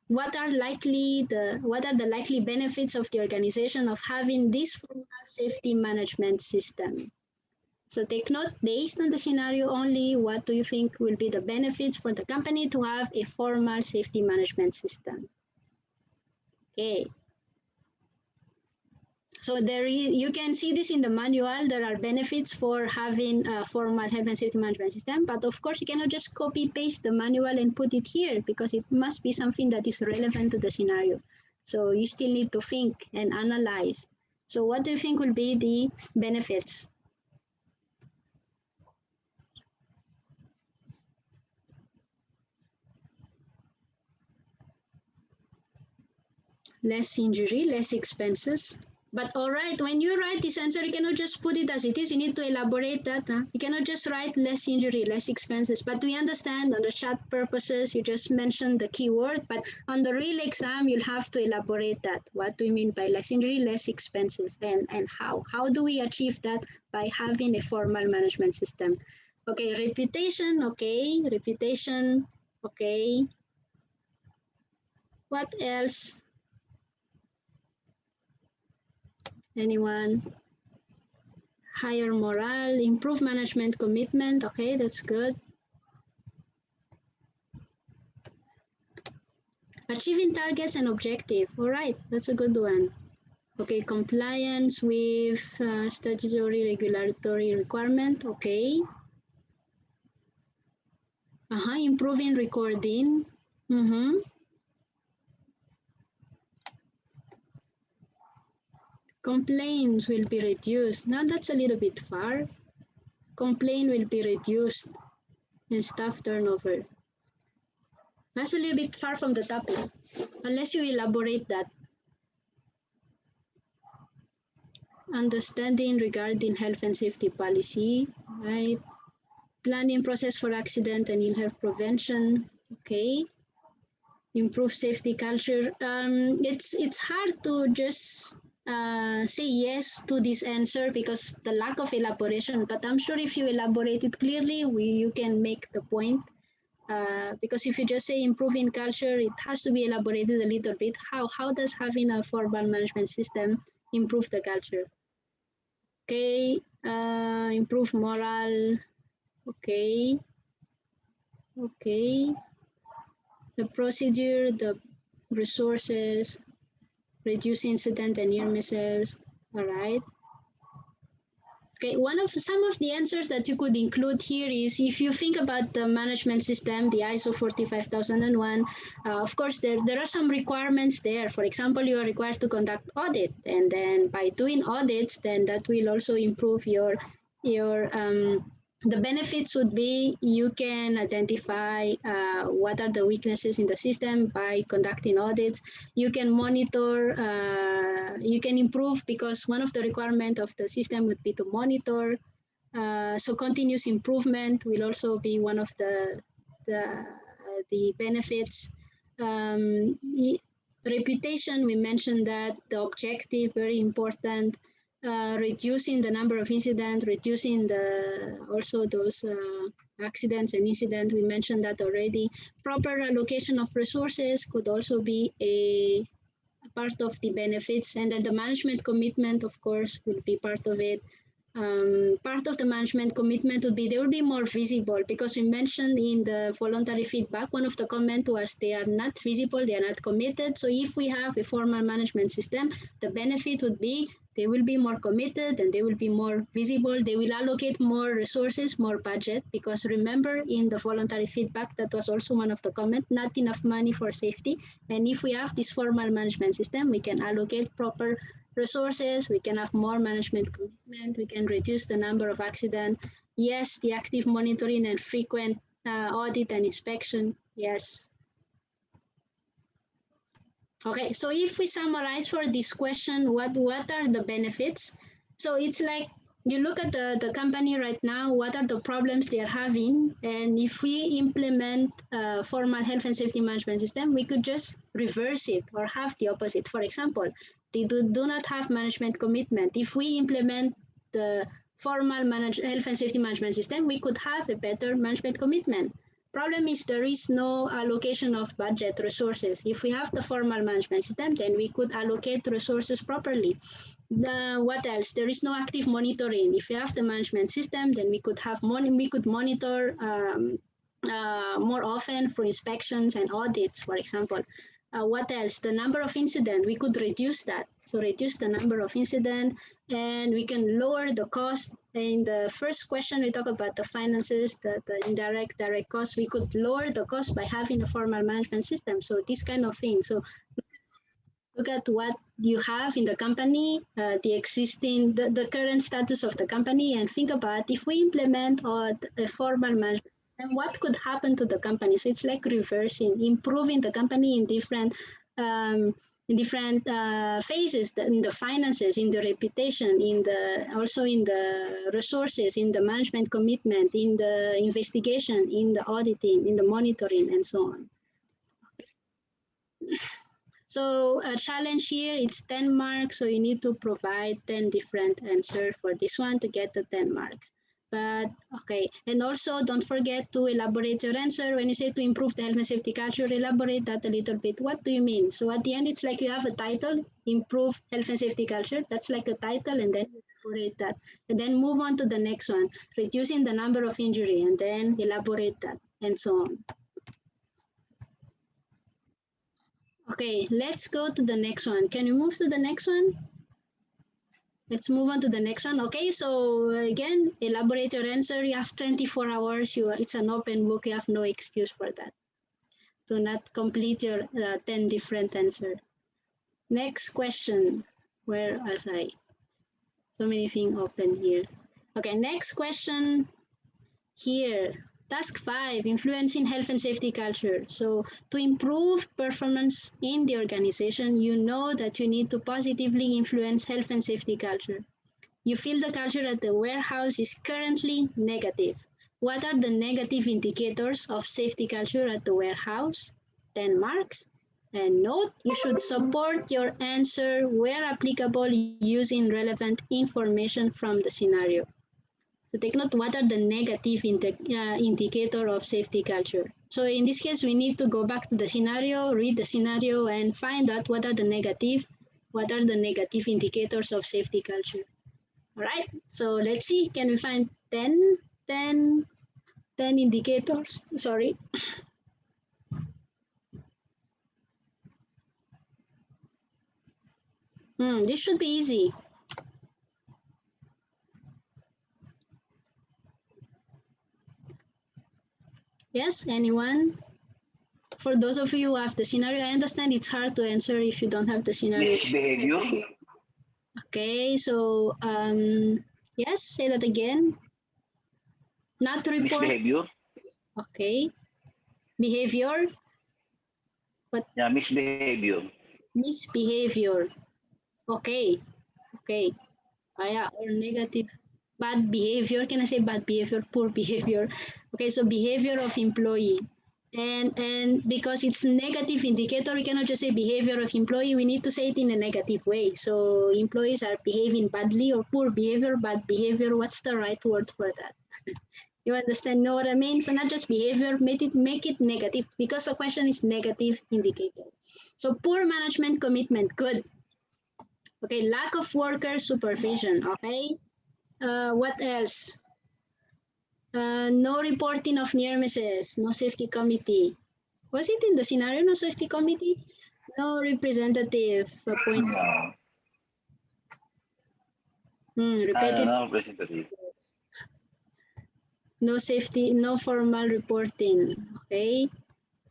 what are the likely benefits of the organization of having this formal safety management system? So take note, based on the scenario only, what do you think will be the benefits for the company to have a formal safety management system? Okay. So you can see this in the manual. There are benefits for having a formal health and safety management system, but of course you cannot just copy paste the manual and put it here because it must be something that is relevant to the scenario. So you still need to think and analyze. So what do you think will be the benefits? Less injury, less expenses. But all right, when you write this answer, you cannot just put it as it is. You need to elaborate that. You cannot just write less injury, less expenses. But we understand on the chat purposes, you just mentioned the keyword. But on the real exam, you'll have to elaborate that. What do you mean by less injury, less expenses, and how? How do we achieve that? By having a formal management system. Okay, reputation, okay. Reputation, okay. What else? Anyone? Higher morale, improve management commitment. Okay, that's good. Achieving targets and objective. All right, that's a good one. Okay, compliance with statutory regulatory requirement. Okay. Improving recording. Complaints will be reduced. Now that's a little bit far. Complaint will be reduced and staff turnover. That's a little bit far from the topic, unless you elaborate that. Understanding regarding health and safety policy, right? Planning process for accident and ill health prevention, okay. Improve safety culture. It's hard to just say yes to this answer because the lack of elaboration, but I'm sure if you elaborate it clearly, you can make the point. Because if you just say improving culture, it has to be elaborated a little bit. How does having a formal management system improve the culture? Okay, improve morale. Okay. The procedure, the resources, reduce incident and near misses. All right. Okay, some of the answers that you could include here is if you think about the management system, the ISO 45001, of course, there are some requirements there. For example, you are required to conduct audit, and then by doing audits, then that will also improve your the benefits would be you can identify what are the weaknesses in the system by conducting audits. You can monitor, you can improve because one of the requirements of the system would be to monitor. So continuous improvement will also be one of the benefits. Reputation, we mentioned that the objective, very important. Reducing the number of incidents, reducing also those accidents and incidents. We mentioned that already. Proper allocation of resources could also be a part of the benefits, and then the management commitment, of course, will be part of it. Part of the management commitment would be they will be more visible because we mentioned in the voluntary feedback, one of the comments was they are not visible, they are not committed. So if we have a formal management system, the benefit would be they will be more committed and they will be more visible. They will allocate more resources, more budget, because remember in the voluntary feedback, that was also one of the comments, not enough money for safety. And if we have this formal management system, we can allocate proper resources, we can have more management commitment, we can reduce the number of accidents. Yes, the active monitoring and frequent audit and inspection, yes. Okay, so if we summarize for this question, what are the benefits? So it's like you look at the company right now, what are the problems they are having? And if we implement a formal health and safety management system, we could just reverse it or have the opposite. For example, they do not have management commitment. If we implement the formal health and safety management system, we could have a better management commitment. Problem is there is no allocation of budget resources. If we have the formal management system, then we could allocate resources properly. What else? There is no active monitoring. If we have the management system, then we could have monitor more often for inspections and audits, for example. What else? The number of incidents, we could reduce that. So reduce the number of incidents, and we can lower the cost. In the first question, we talk about the finances, the indirect, direct costs. We could lower the cost by having a formal management system. So this kind of thing. So look at what you have in the company, the current status of the company, and think about if we implement a formal management, and what could happen to the company. So it's like reversing, improving the company in different phases, in the finances, in the reputation, also in the resources, in the management commitment, in the investigation, in the auditing, in the monitoring, and so on. So a challenge here, it's 10 marks, so you need to provide 10 different answers for this one to get the 10 marks. But okay, and also don't forget to elaborate your answer. When you say to improve the health and safety culture, elaborate that a little bit. What do you mean? So at the end, it's like you have a title, improve health and safety culture. That's like a title, and then elaborate that. And then move on to the next one, reducing the number of injury, and then elaborate that, and so on. Okay, let's go to the next one. Can you move to the next one? Let's move on to the next one. Okay, so again, elaborate your answer. You have 24 hours. It's an open book. You have no excuse for that. Do not complete your 10 different answers. Next question. Where was I? So many things open here. Okay, next question here. Task 5, influencing health and safety culture. So to improve performance in the organization, you know that you need to positively influence health and safety culture. You feel the culture at the warehouse is currently negative. What are the negative indicators of safety culture at the warehouse? 10 marks. And note, you should support your answer where applicable using relevant information from the scenario. So take note, what are the negative indicator of safety culture? So in this case, we need to go back to the scenario, read the scenario, and find out what are the negative indicators of safety culture. All right, so let's see, can we find 10 indicators? Sorry. This should be easy. Yes, anyone? For those of you who have the scenario, I understand it's hard to answer if you don't have the scenario. Misbehavior. Okay, so yes, say that again. Not report. Misbehavior. Okay. Behavior. What? Yeah, misbehavior. Misbehavior. Okay. Okay. Yeah, or negative. Bad behavior. Can I say bad behavior? Poor behavior. Okay, so behavior of employee. And because it's negative indicator, we cannot just say behavior of employee. We need to say it in a negative way. So employees are behaving badly, or poor behavior, bad behavior. What's the right word for that? You understand? Know what I mean? So not just behavior, make it negative, because the question is negative indicator. So poor management commitment, good. Okay, lack of worker supervision. Okay. What else? No reporting of near misses, no safety committee. Was it in the scenario, no safety committee? No representative appointment. Repetitive. No representative. No safety, no formal reporting. Okay.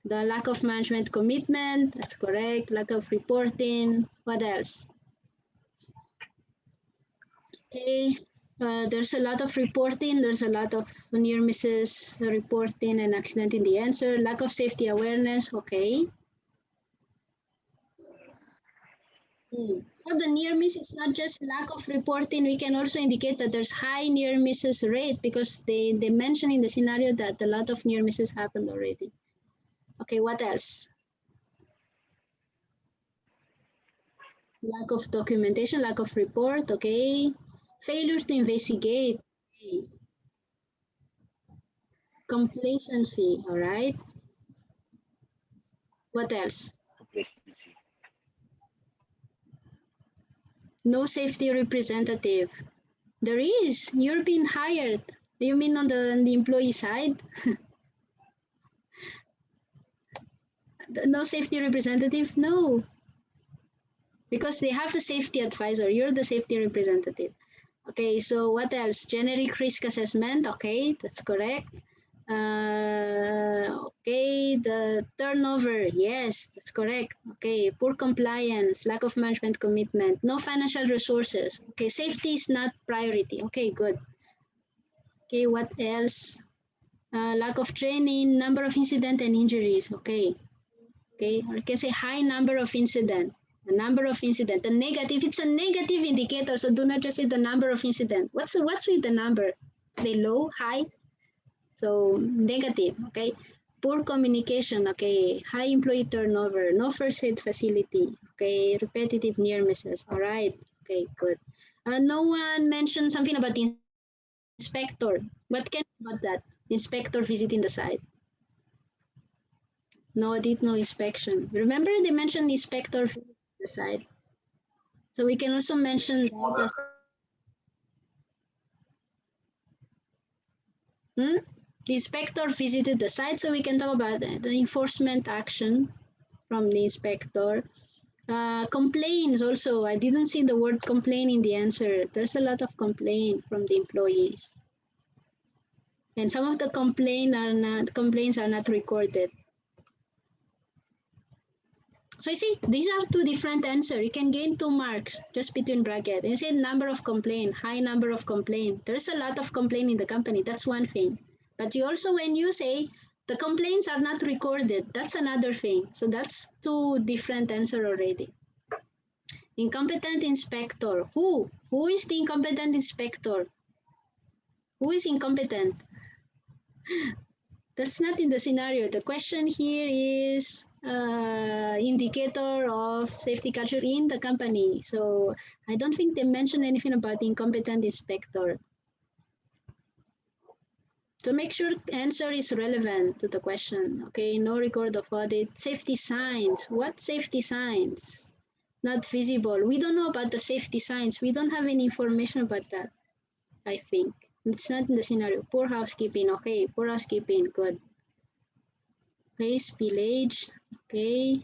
The lack of management commitment, that's correct. Lack of reporting. What else? Okay. There's a lot of reporting. There's a lot of near misses reporting and accident in the answer. Lack of safety awareness. Okay. For the near miss, it's not just lack of reporting. We can also indicate that there's high near misses rate because they mention in the scenario that a lot of near misses happened already. Okay, what else? Lack of documentation, lack of report, okay. Failure to investigate, okay. Complacency, all right. What else? Complacency. No safety representative. There is. You're being hired. You mean on the employee side? No safety representative? No. Because they have a safety advisor. You're the safety representative. Okay, so what else? Generic risk assessment. Okay, that's correct. Okay, the turnover. Yes, that's correct. Okay, poor compliance, lack of management commitment, no financial resources. Okay, safety is not priority. Okay, good. Okay, what else? Lack of training, number of incident and injuries. Okay. Okay, or you can say high number of incident. The number of incident, the negative, it's a negative indicator, so do not just say the number of incident. What's with the number? They low, high? So negative, okay. Poor communication, okay. High employee turnover, no first aid facility, okay. Repetitive near misses, all right. Okay, good. No one mentioned something about the inspector. What can about that? Inspector visiting the site. No audit, no inspection. Remember they mentioned inspector visiting the site. So we can also mention that as the inspector visited the site, so we can talk about the enforcement action from the inspector. Complaints also, I didn't see the word complain in the answer. There's a lot of complaint from the employees. And some of the complaints are not recorded. So you see, these are two different answers. You can gain 2 marks just between brackets. You say number of complaint, high number of complaint. There's a lot of complaint in the company. That's one thing. But you also, when you say the complaints are not recorded, that's another thing. So that's 2 different answers already. Incompetent inspector. Who? Who is the incompetent inspector? Who is incompetent? That's not in the scenario. The question here is indicator of safety culture in the company. So I don't think they mentioned anything about the incompetent inspector. So make sure answer is relevant to the question. Okay, no record of audit. Safety signs. What safety signs? Not visible. We don't know about the safety signs. We don't have any information about that, I think. It's not in the scenario. Poor housekeeping. Okay, poor housekeeping. Good. Okay, spillage. Okay.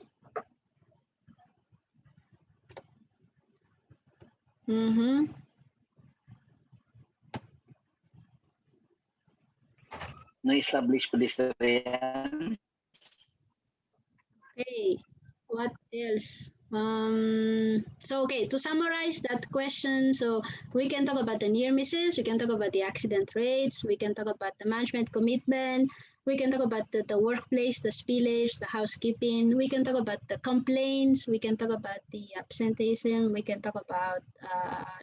No established pedestrian. Okay, what else? So okay, to summarize that question, so we can talk about the near misses, we can talk about the accident rates, we can talk about the management commitment, we can talk about the workplace, the spillage, the housekeeping, we can talk about the complaints, we can talk about the absenteeism, we can talk about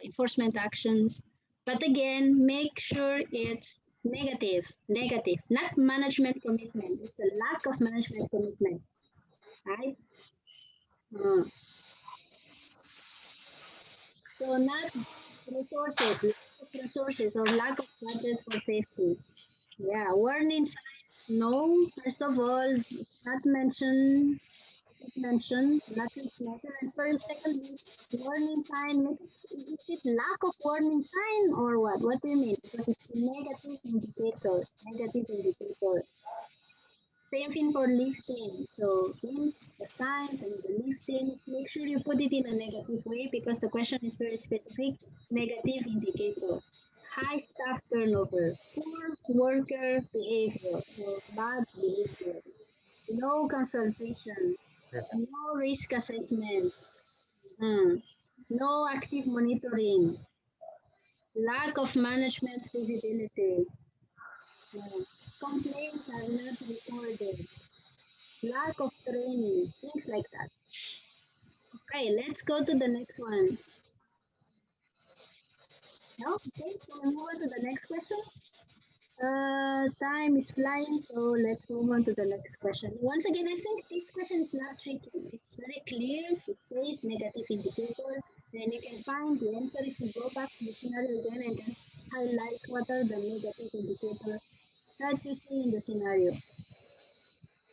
enforcement actions. But again, make sure it's negative, not management commitment. It's a lack of management commitment, right? So not resources or lack of budget for safety. Yeah, warning signs. No, first of all, it's not mentioned. Nothing's mentioned. And first, secondly, warning sign. Is it lack of warning sign or what? What do you mean? Because it's negative indicator. Negative indicator. Same thing for lifting. So things, the signs and the lifting, make sure you put it in a negative way because the question is very specific. Negative indicator. High staff turnover, poor worker behavior or bad behavior, no consultation, no risk assessment, no active monitoring, lack of management visibility, complaints are not recorded, lack of training, things like that. Okay, let's go to the next one. No? Okay, can we move on to the next question? Time is flying, so let's move on to the next question. Once again, I think this question is not tricky. It's very clear. It says negative indicator. Then you can find the answer if you go back to the scenario again and just highlight what are the negative indicators that you see in the scenario.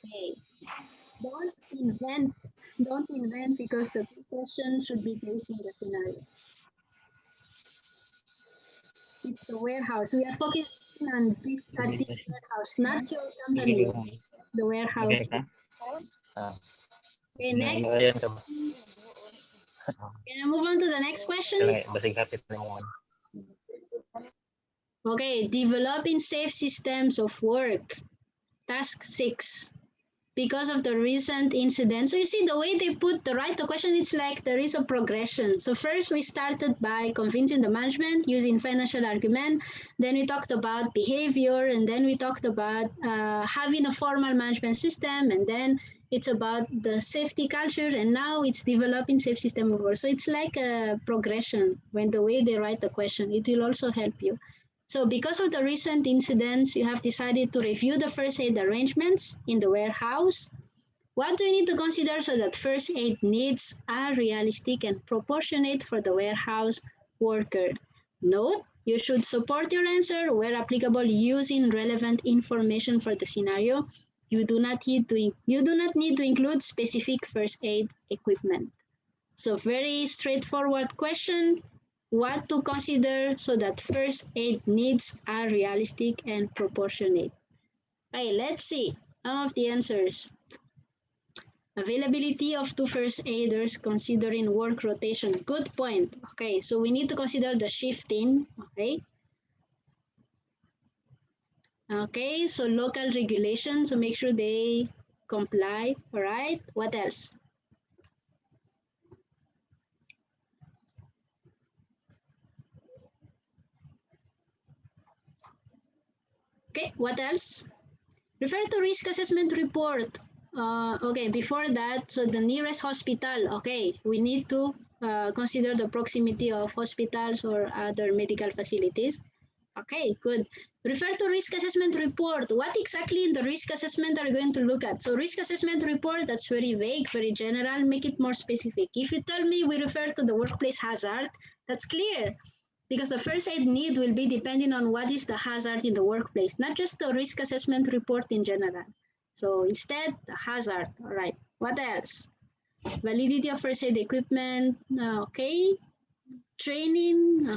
Okay. Don't invent because the question should be based in the scenario. It's the warehouse. We are focusing on this at this warehouse, not your company. The warehouse. Okay, next. Can I move on to the next question? Okay, developing safe systems of work. Task 6. Because of the recent incident. So you see the way they put the question, it's like there is a progression. So first we started by convincing the management using financial argument. Then we talked about behavior, and then we talked about having a formal management system, and then it's about the safety culture, and now it's developing safe system of work. So it's like a progression when the way they write the question. It will also help you. So because of the recent incidents, you have decided to review the first aid arrangements in the warehouse. What do you need to consider so that first aid needs are realistic and proportionate for the warehouse worker? Note, you should support your answer where applicable using relevant information for the scenario. You do not need to include specific first aid equipment. So very straightforward question. What to consider so that first aid needs are realistic and proportionate. Okay, let's see some of the answers. Availability of 2 first aiders considering work rotation. Good point. Okay, so we need to consider the shifting. Okay. Okay, so local regulations, so make sure they comply. All right, what else? Okay, what else? Refer to risk assessment report. Okay, before that, so the nearest hospital. Okay, we need to consider the proximity of hospitals or other medical facilities. Okay, good. Refer to risk assessment report. What exactly in the risk assessment are you going to look at? So risk assessment report, that's very vague, very general. Make it more specific. If you tell me we refer to the workplace hazard, that's clear. Because the first aid need will be depending on what is the hazard in the workplace, not just the risk assessment report in general. So instead, the hazard. All right. What else? Validity of first aid equipment. Okay. Training.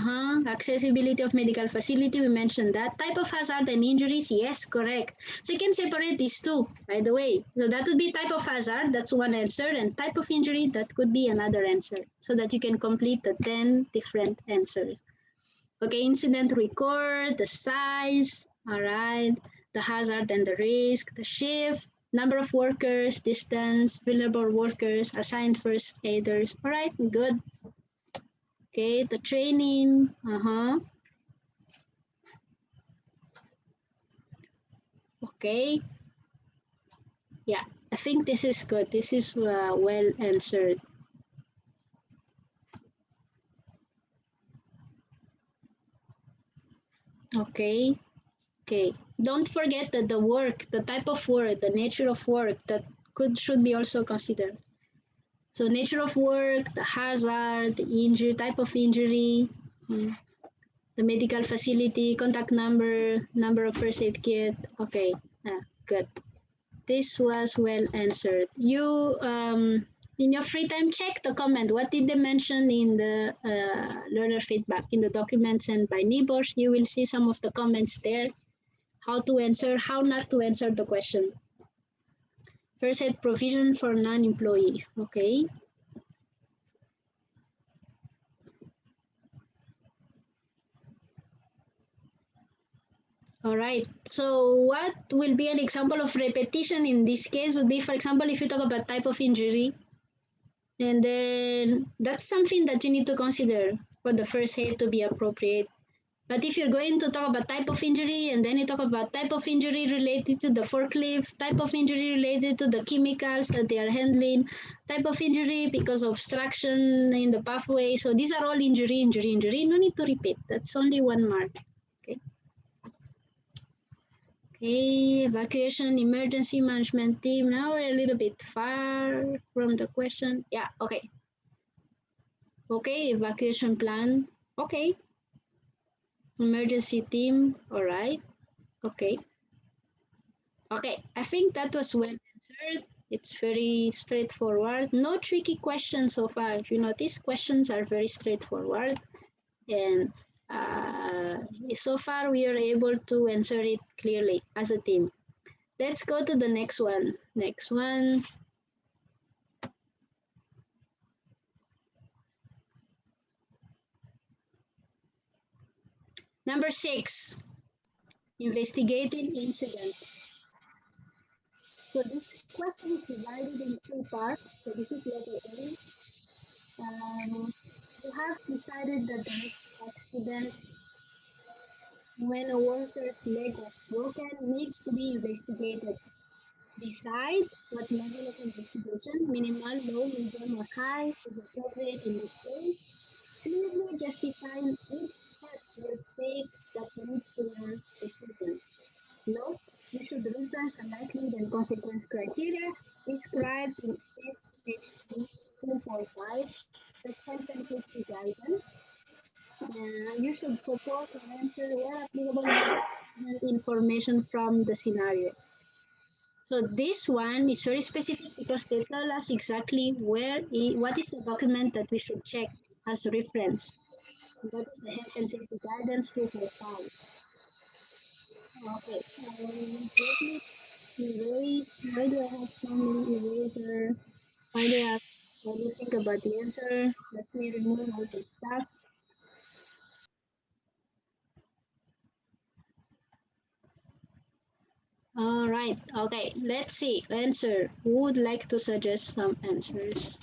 Accessibility of medical facility. We mentioned that. Type of hazard and injuries. Yes, correct. So you can separate these two, by the way. So that would be type of hazard. That's one answer. And type of injury, that could be another answer. So that you can complete the 10 different answers. Okay, incident record, the size, all right, the hazard and the risk, the shift, number of workers, distance, vulnerable workers, assigned first aiders, all right, good. Okay, the training, Okay, yeah, I think this is good. This is well answered. Okay. Okay, don't forget that the work, the type of work, the nature of work that should be also considered. So nature of work, the hazard, the injury, type of injury, the medical facility, contact number, number of first aid kit. Okay, good. This was well answered. You, in your free time, check the comment. What did they mention in the learner feedback in the document sent by NEBOSH? You will see some of the comments there. How to answer, how not to answer the question. First aid provision for non-employee, okay. All right, so what will be an example of repetition in this case would be, for example, if you talk about type of injury, and then that's something that you need to consider for the first aid to be appropriate. But if you're going to talk about type of injury, and then you talk about type of injury related to the forklift, type of injury related to the chemicals that they are handling, type of injury because of obstruction in the pathway. So these are all injury. No need to repeat. That's only 1 mark. Okay. Okay, evacuation, emergency management team. Now we're a little bit far from the question. Yeah, okay. Okay, evacuation plan. Okay. Emergency team. All right. Okay. Okay, I think that was well answered. It's very straightforward. No tricky questions so far. You know, these questions are very straightforward. And so far we are able to answer it clearly as a team. Let's go to the next one. Next one. Number 6, investigating incident. So this question is divided in 3 parts. So this is letter A. You have decided that the accident when a worker's leg was broken needs to be investigated. Decide what level of investigation, minimal, low, medium, or high, is appropriate in this case. Clearly justifying each step you take that leads to your decision. Note, you should reference a likelihood and consequence criteria described in SHP 245, that's health and safety guidance. You should support and answer where applicable information from the scenario. So this one is very specific because they tell us exactly what is the document that we should check as reference. That is the health and safety guidance 245. Okay, let me erase. Why do I have so many eraser? Why do you think about the answer? Let me remove all this stuff. All right, okay, let's see. Answer. Who would like to suggest some answers?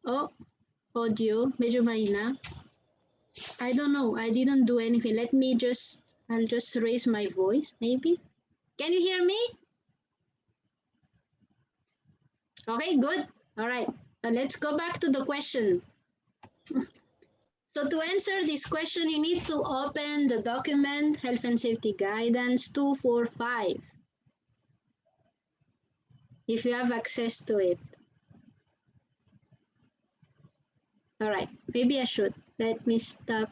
Oh, audio, medyo mahina. I don't know. I didn't do anything. I'll just raise my voice, maybe. Can you hear me? Okay, good. All right. Let's go back to the question. So to answer this question, you need to open the document Health and Safety Guidance 245. If you have access to it. All right, maybe I should. Let me stop.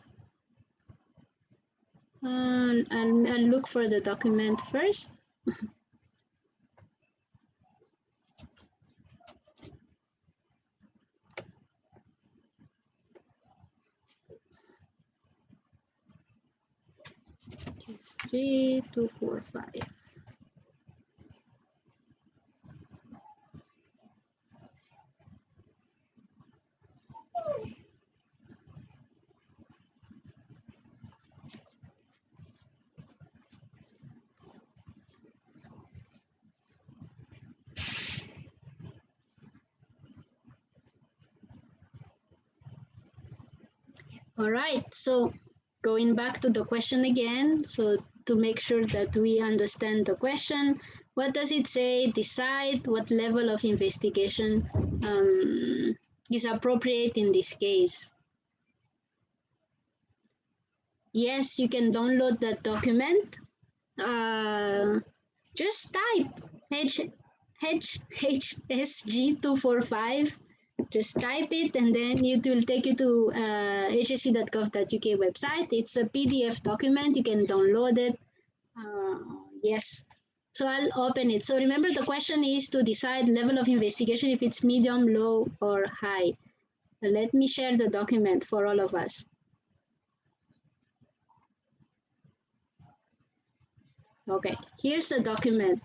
I'll look for the document first. It's 3245. All right, so going back to the question again, so to make sure that we understand the question, what does it say? Decide what level of investigation is appropriate in this case. Yes, you can download that document. Just type HSG245. Just type it and then it will take you to hsc.gov.uk website. It's a PDF document. You can download it. Yes. So I'll open it. So remember the question is to decide level of investigation if it's medium, low, or high. So let me share the document for all of us. Okay, here's a document.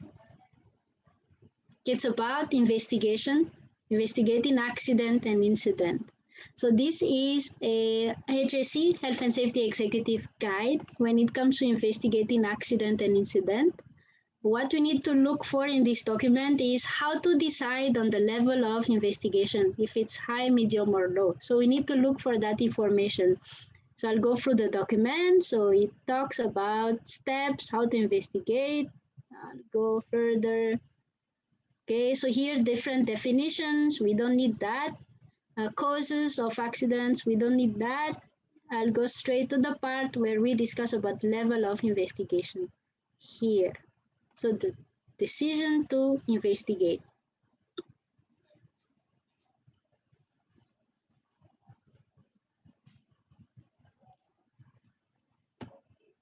It's about investigation, investigating accident and incident. So this is a HSC, Health and Safety Executive Guide, when it comes to investigating accident and incident. what we need to look for in this document is how to decide on the level of investigation, if it's high, medium, or low. So we need to look for that information. So I'll go through the document. So it talks about steps, how to investigate. I'll go further. Okay, so here different definitions. We don't need that. Causes of accidents, we don't need that. I'll go straight to the part where we discuss about level of investigation here. So the decision to investigate.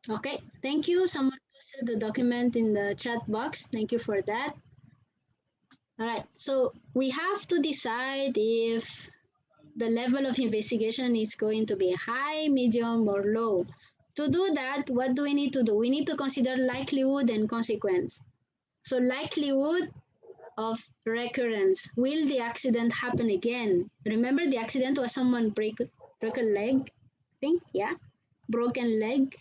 Okay, thank you. Someone posted the document in the chat box. Thank you for that. All right, so we have to decide if the level of investigation is going to be high, medium, or low. To do that, what do we need to do? We need to consider likelihood and consequence. So likelihood of recurrence. Will the accident happen again? Remember the accident was someone broke a leg, I think, yeah? Broken leg.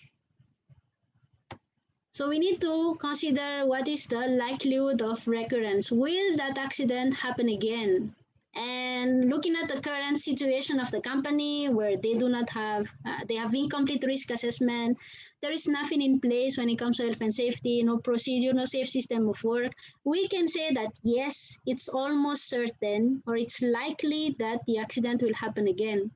So we need to consider what is the likelihood of recurrence. Will that accident happen again? And looking at the current situation of the company where they do not have, they have incomplete risk assessment, there is nothing in place when it comes to health and safety, no procedure, no safe system of work, we can say that yes, it's almost certain or it's likely that the accident will happen again.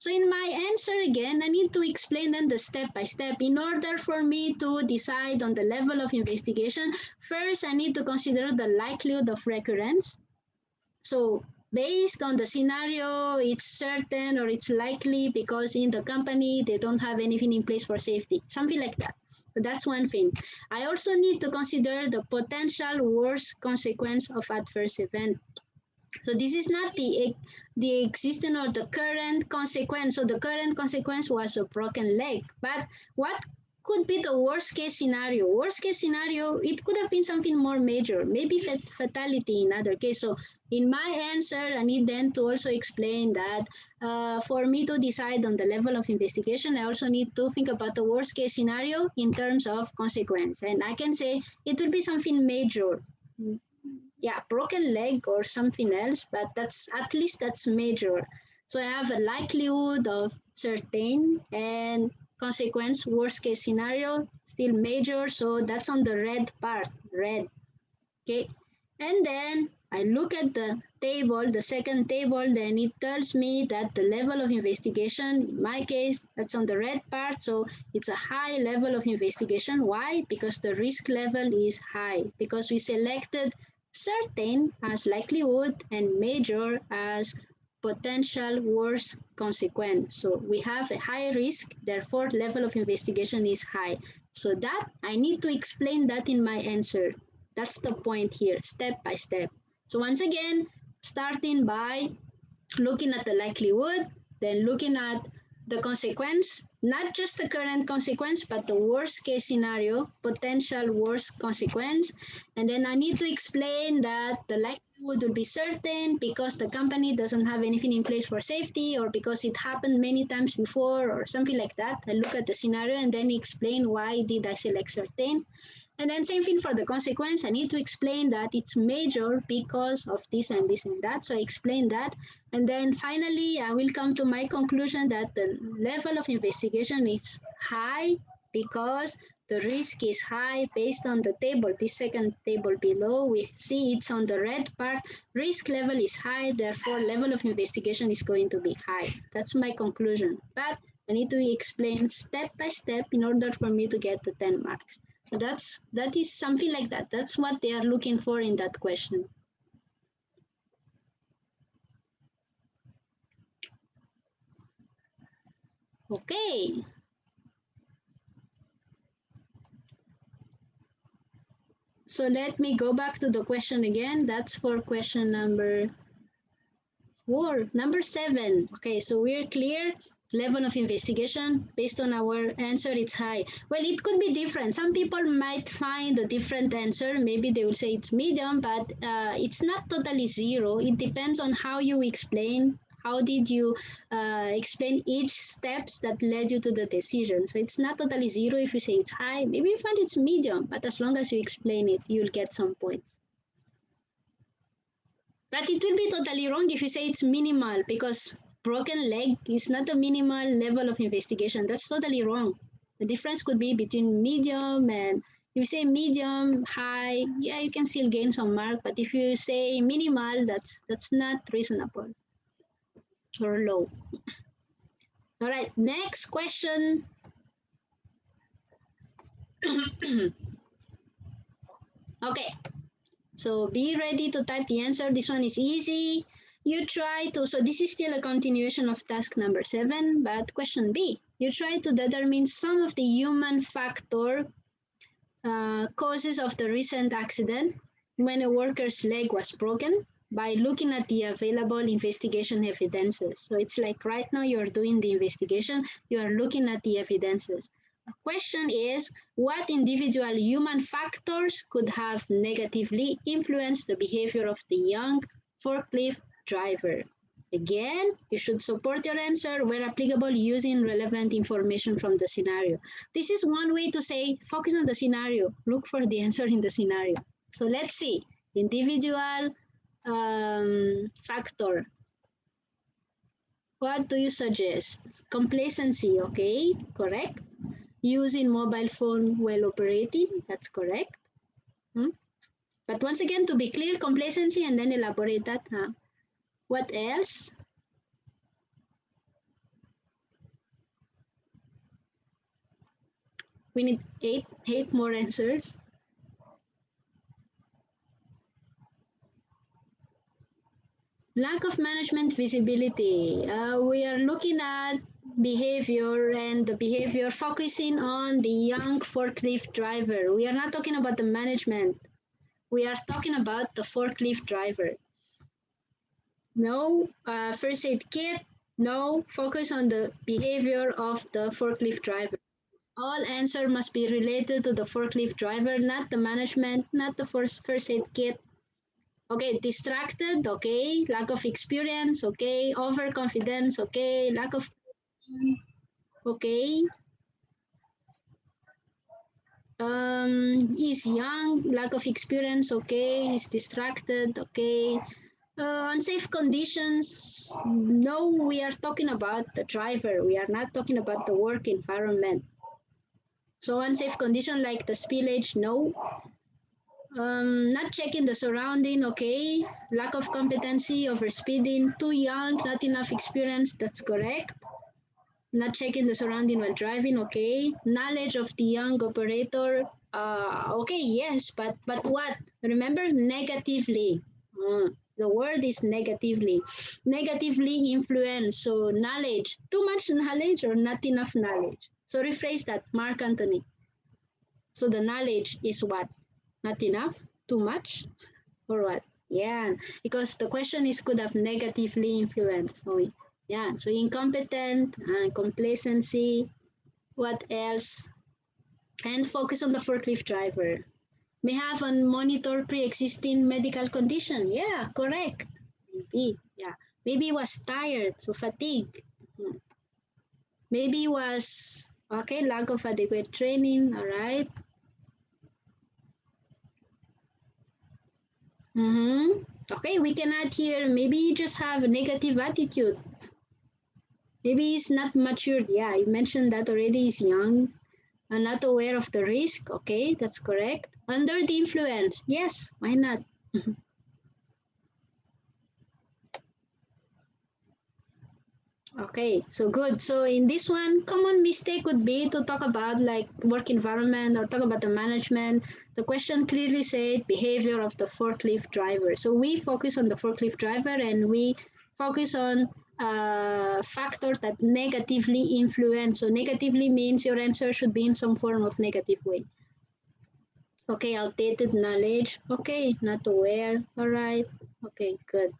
So in my answer again, I need to explain then the step by step. In order for me to decide on the level of investigation, first I need to consider the likelihood of recurrence. So based on the scenario, it's certain or it's likely because in the company, they don't have anything in place for safety, something like that. So that's one thing. I also need to consider the potential worst consequence of adverse event. So this is not the existing or the current consequence. So the current consequence was a broken leg, but what could be the worst case scenario? Worst case scenario, it could have been something more major, maybe fatality in other case. So in my answer, I need then to also explain that for me to decide on the level of investigation, I also need to think about the worst case scenario in terms of consequence. And I can say it will be something major. Yeah, broken leg or something else, but that's at least that's major. So I have a likelihood of certain and consequence, worst case scenario, still major. So that's on the red part, red. Okay. And then I look at the table, the second table, then it tells me that the level of investigation, in my case, that's on the red part. So it's a high level of investigation. Why? Because the risk level is high, because we selected certain as likelihood and major as potential worst consequence. So we have a high risk, therefore level of investigation is high. So that I need to explain that in my answer. That's the point here, step by step. So once again, starting by looking at the likelihood, then looking at the consequence, not just the current consequence, but the worst case scenario, potential worst consequence. And then I need to explain that the likelihood will be certain because the company doesn't have anything in place for safety or because it happened many times before or something like that. I look at the scenario and then explain why did I select certain. And then same thing for the consequence. I need to explain that it's major because of this and this and that. So I explain that. And then finally, I will come to my conclusion that the level of investigation is high because the risk is high based on the table. This second table below, we see it's on the red part. Risk level is high, therefore level of investigation is going to be high. That's my conclusion. But I need to explain step by step in order for me to get the 10 marks. So that is something like that. That's what they are looking for in that question. Okay. So let me go back to the question again. That's for question number 4. Number 7. Okay, so we're clear. Level of investigation, based on our answer, it's high. Well, it could be different. Some people might find a different answer. Maybe they will say it's medium, but it's not totally zero. It depends on how you explain, how did you explain each steps that led you to the decision. So it's not totally zero if you say it's high. Maybe you find it's medium, but as long as you explain it, you'll get some points. But it will be totally wrong if you say it's minimal, because broken leg is not a minimal level of investigation. That's totally wrong. The difference could be between medium and if you say medium, high, yeah, you can still gain some mark. But if you say minimal, that's not reasonable or low. All right, next question. Okay, so be ready to type the answer. This one is easy. You try to, so this is still a continuation of task number 7, but question B. You try to determine some of the human factor causes of the recent accident when a worker's leg was broken by looking at the available investigation evidences. So it's like right now you're doing the investigation, you are looking at the evidences. The question is, what individual human factors could have negatively influenced the behavior of the young forklift driver? Again, you should support your answer where applicable using relevant information from the scenario. This is one way to say, focus on the scenario, look for the answer in the scenario. So let's see, individual factor. What do you suggest? Complacency, okay, correct. Using mobile phone while operating, that's correct. But once again, to be clear, complacency and then elaborate that. What else? We need eight more answers. Lack of management visibility. We are looking at behavior and the behavior focusing on the young forklift driver. We are not talking about the management. We are talking about the forklift driver. No first aid kit. No, focus on the behavior of the forklift driver. All answer must be related to the forklift driver, not the management, not the first aid kit. Okay, distracted, okay. Lack of experience, okay. Overconfidence, okay. Lack of, okay. He's young, lack of experience, okay. He's distracted, okay. Unsafe conditions, no, we are talking about the driver. We are not talking about the work environment. So unsafe condition like the spillage, no. Not checking the surrounding, okay. Lack of competency, overspeeding, too young, not enough experience, that's correct. Not checking the surrounding while driving, okay. Knowledge of the young operator, okay, yes, but what? Remember, negatively. The word is negatively. Negatively influence, so knowledge. Too much knowledge or not enough knowledge? So rephrase that, Mark Anthony. So the knowledge is what? Not enough? Too much? Or what? Yeah, because the question is could have negatively influenced. So yeah, so incompetent, complacency, what else? And focus on the forklift driver. May have unmonitored pre-existing medical condition. Yeah, correct. Maybe, yeah. Maybe he was tired, so fatigue. Maybe he was, okay, lack of adequate training, all right. Okay, we can add here, maybe you just have a negative attitude. Maybe he's not matured. Yeah, you mentioned that already. He's young and not aware of the risk. Okay, that's correct. Under the influence. Yes, why not? Okay, so good. So in this one, common mistake would be to talk about like work environment or talk about the management. The question clearly said behavior of the forklift driver. So we focus on the forklift driver and we focus on factors that negatively influence. So negatively means your answer should be in some form of negative way. Okay, outdated knowledge. Okay, not aware. All right. Okay, good.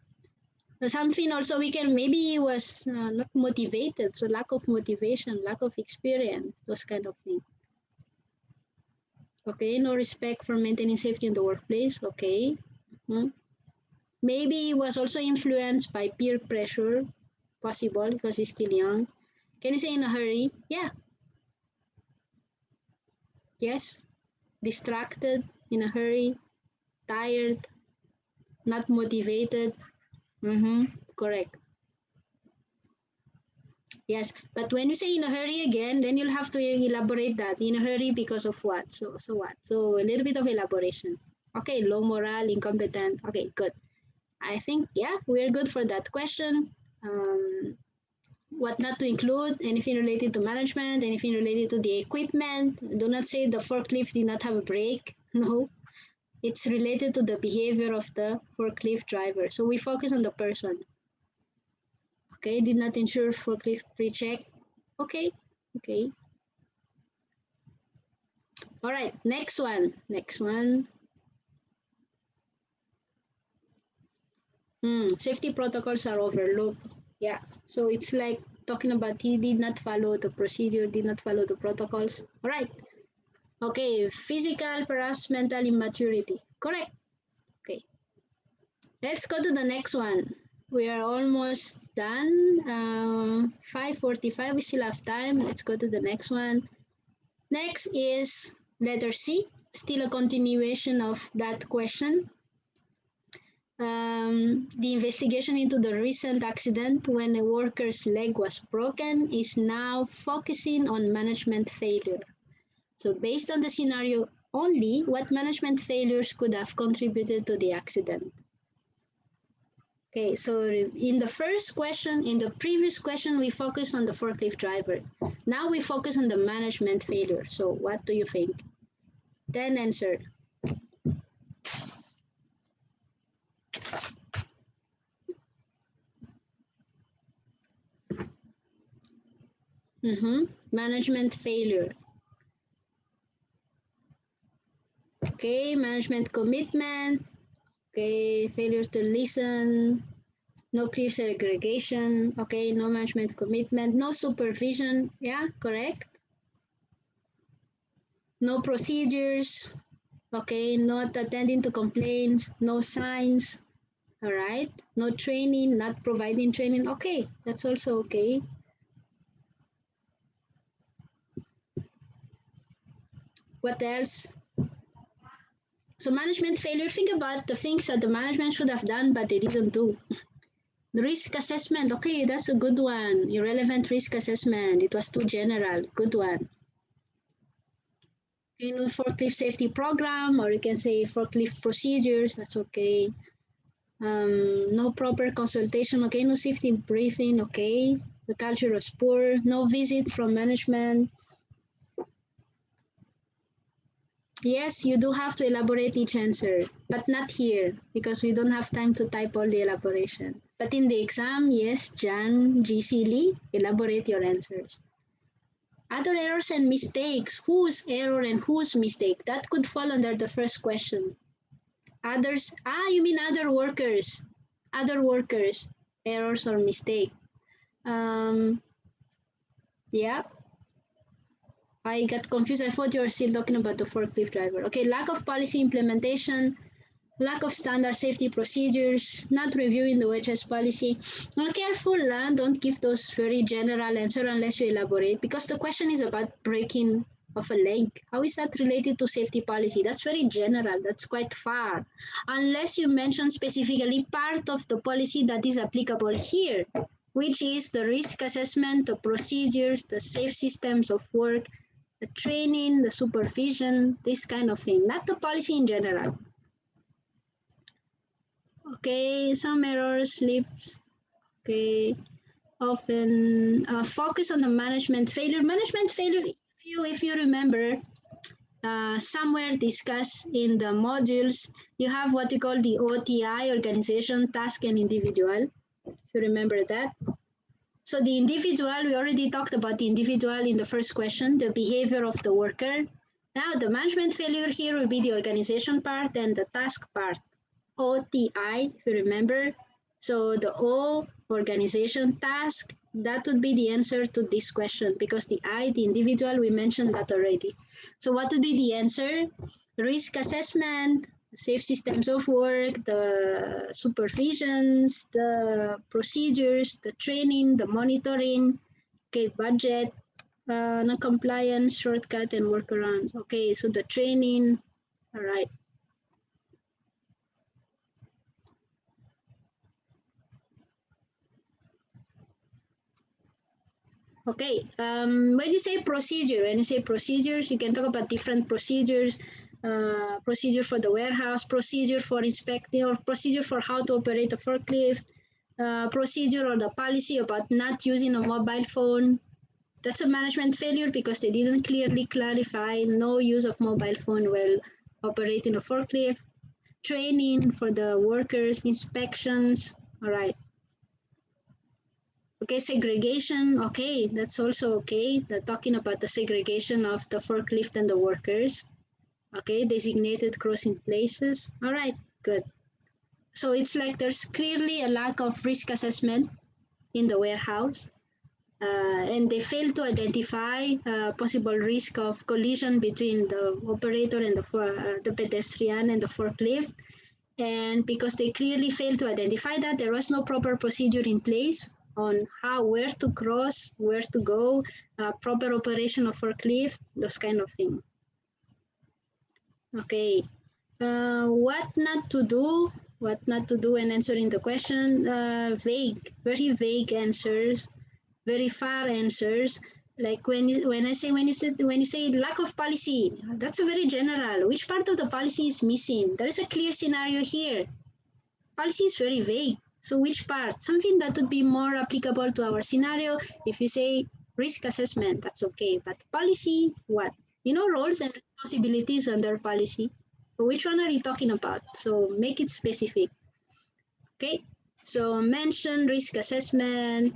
Something also we can, maybe he was not motivated, so lack of motivation, lack of experience, those kind of things. Okay, no respect for maintaining safety in the workplace, okay. Maybe he was also influenced by peer pressure, possible because he's still young. Can you say in a hurry? Yeah. Yes. Distracted, in a hurry, tired, not motivated. Correct. Yes, but when you say in a hurry again, then you'll have to elaborate that. In a hurry because of what? So what? So a little bit of elaboration. Okay, low morale, incompetent. Okay, good. I think, yeah, we're good for that question. What not to include, anything related to management, anything related to the equipment. Do not say the forklift did not have a brake. No, it's related to the behavior of the forklift driver. So we focus on the person. Okay, did not ensure forklift pre-check. Okay. All right, next one. Safety protocols are overlooked. Yeah, so it's like talking about he did not follow the procedure, did not follow the protocols. All right. Okay, physical, perhaps mental immaturity. Correct. Okay. Let's go to the next one. We are almost done. 5:45, we still have time. Let's go to the next one. Next is letter C, still a continuation of that question. The investigation into the recent accident when a worker's leg was broken is now focusing on management failure. So based on the scenario only, what management failures could have contributed to the accident? Okay, so in the first question, in the previous question, we focused on the forklift driver. Now we focus on the management failure. So what do you think? Then answer. Management failure. Okay, management commitment. Okay, failure to listen. No clear segregation. Okay, no management commitment. No supervision. Yeah, correct. No procedures. Okay, not attending to complaints. No signs. All right. No training, not providing training. Okay, that's also okay. What else? So management failure, think about the things that the management should have done, but they didn't do. The risk assessment, okay, that's a good one. Irrelevant risk assessment, it was too general, good one. You know, forklift safety program, or you can say forklift procedures, that's okay. No proper consultation, okay, no safety briefing, okay. The culture was poor, no visits from management. Yes, you do have to elaborate each answer, but not here because we don't have time to type all the elaboration. But in the exam, yes, Jan, GC Lee, elaborate your answers. Other errors and mistakes. Whose error and whose mistake? That could fall under the first question. Others, you mean other workers. Other workers, errors or mistake. Yeah. I got confused. I thought you were still talking about the forklift driver. Okay, lack of policy implementation, lack of standard safety procedures, not reviewing the WHS policy. Now, careful, don't give those very general answers unless you elaborate, because the question is about breaking of a leg. How is that related to safety policy? That's very general. That's quite far. Unless you mention specifically part of the policy that is applicable here, which is the risk assessment, the procedures, the safe systems of work, the training, the supervision, this kind of thing, not the policy in general. Okay, some errors, slips. Okay, often focus on the management failure. Management failure, if you remember, somewhere discussed in the modules, you have what you call the OTI, organization, task, and individual. If you remember that. So the individual, we already talked about the individual in the first question, the behavior of the worker. Now the management failure here will be the organization part and the task part. OTI, if you remember. So the O, organization, task, that would be the answer to this question because the I, the individual, we mentioned that already. So what would be the answer? Risk assessment, safe systems of work, the supervisions, the procedures, the training, the monitoring, okay, budget, non-compliance, shortcut, and workarounds. Okay, so the training, all right. Okay, when you say procedures, you can talk about different procedures, procedure for the warehouse, procedure for inspecting, or procedure for how to operate a forklift, procedure or the policy about not using a mobile phone. That's a management failure because they didn't clearly clarify no use of mobile phone while operating a forklift, training for the workers, inspections, all right. Okay, segregation, okay, that's also okay. They're talking about the segregation of the forklift and the workers. Okay, designated crossing places. All right, good. So it's like there's clearly a lack of risk assessment in the warehouse. And they fail to identify possible risk of collision between the operator and the pedestrian and the forklift. And because they clearly failed to identify that, there was no proper procedure in place on where to cross, where to go, proper operation of forklift, those kind of things. Okay, what not to do when answering the question, vague, very vague answers, very far answers. Like when you say lack of policy, that's a very general. Which part of the policy is missing? There is a clear scenario here. Policy is very vague. So which part? Something that would be more applicable to our scenario. If you say risk assessment, that's okay. But policy, what? You know, roles and responsibilities under policy. So which one are you talking about? So make it specific. Okay. So mention risk assessment,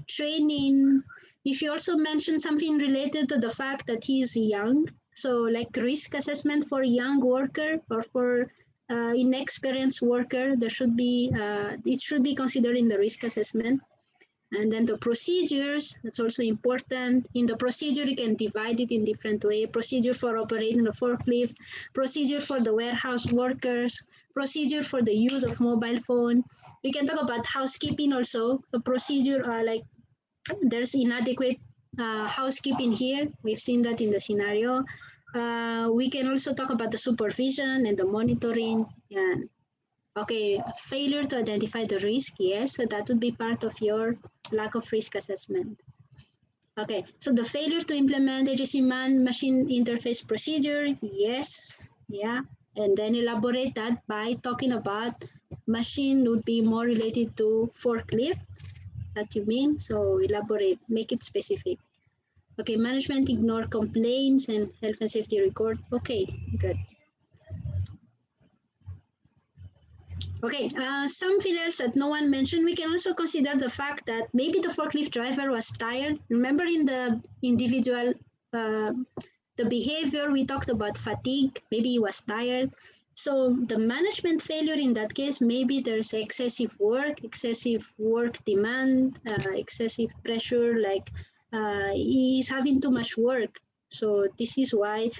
training. If you also mention something related to the fact that he is young, so like risk assessment for young worker or for inexperienced worker, there should be it should be considered in the risk assessment. And then the procedures, that's also important. In the procedure, you can divide it in different ways. Procedure for operating a forklift, procedure for the warehouse workers, procedure for the use of mobile phone. We can talk about housekeeping also. The procedure, like there's inadequate housekeeping here. We've seen that in the scenario. We can also talk about the supervision and the monitoring. And okay, failure to identify the risk, yes, so that would be part of your lack of risk assessment. Okay, so the failure to implement agency man-machine interface procedure, yes, yeah, and then elaborate that by talking about machine would be more related to forklift, that you mean, so elaborate, make it specific. Okay, management ignore complaints and health and safety record, okay, good. Okay, something else that no one mentioned, we can also consider the fact that maybe the forklift driver was tired. Remember in the individual, the behavior, we talked about fatigue, maybe he was tired. So the management failure in that case, maybe there's excessive work demand, excessive pressure, like he's having too much work. So this is why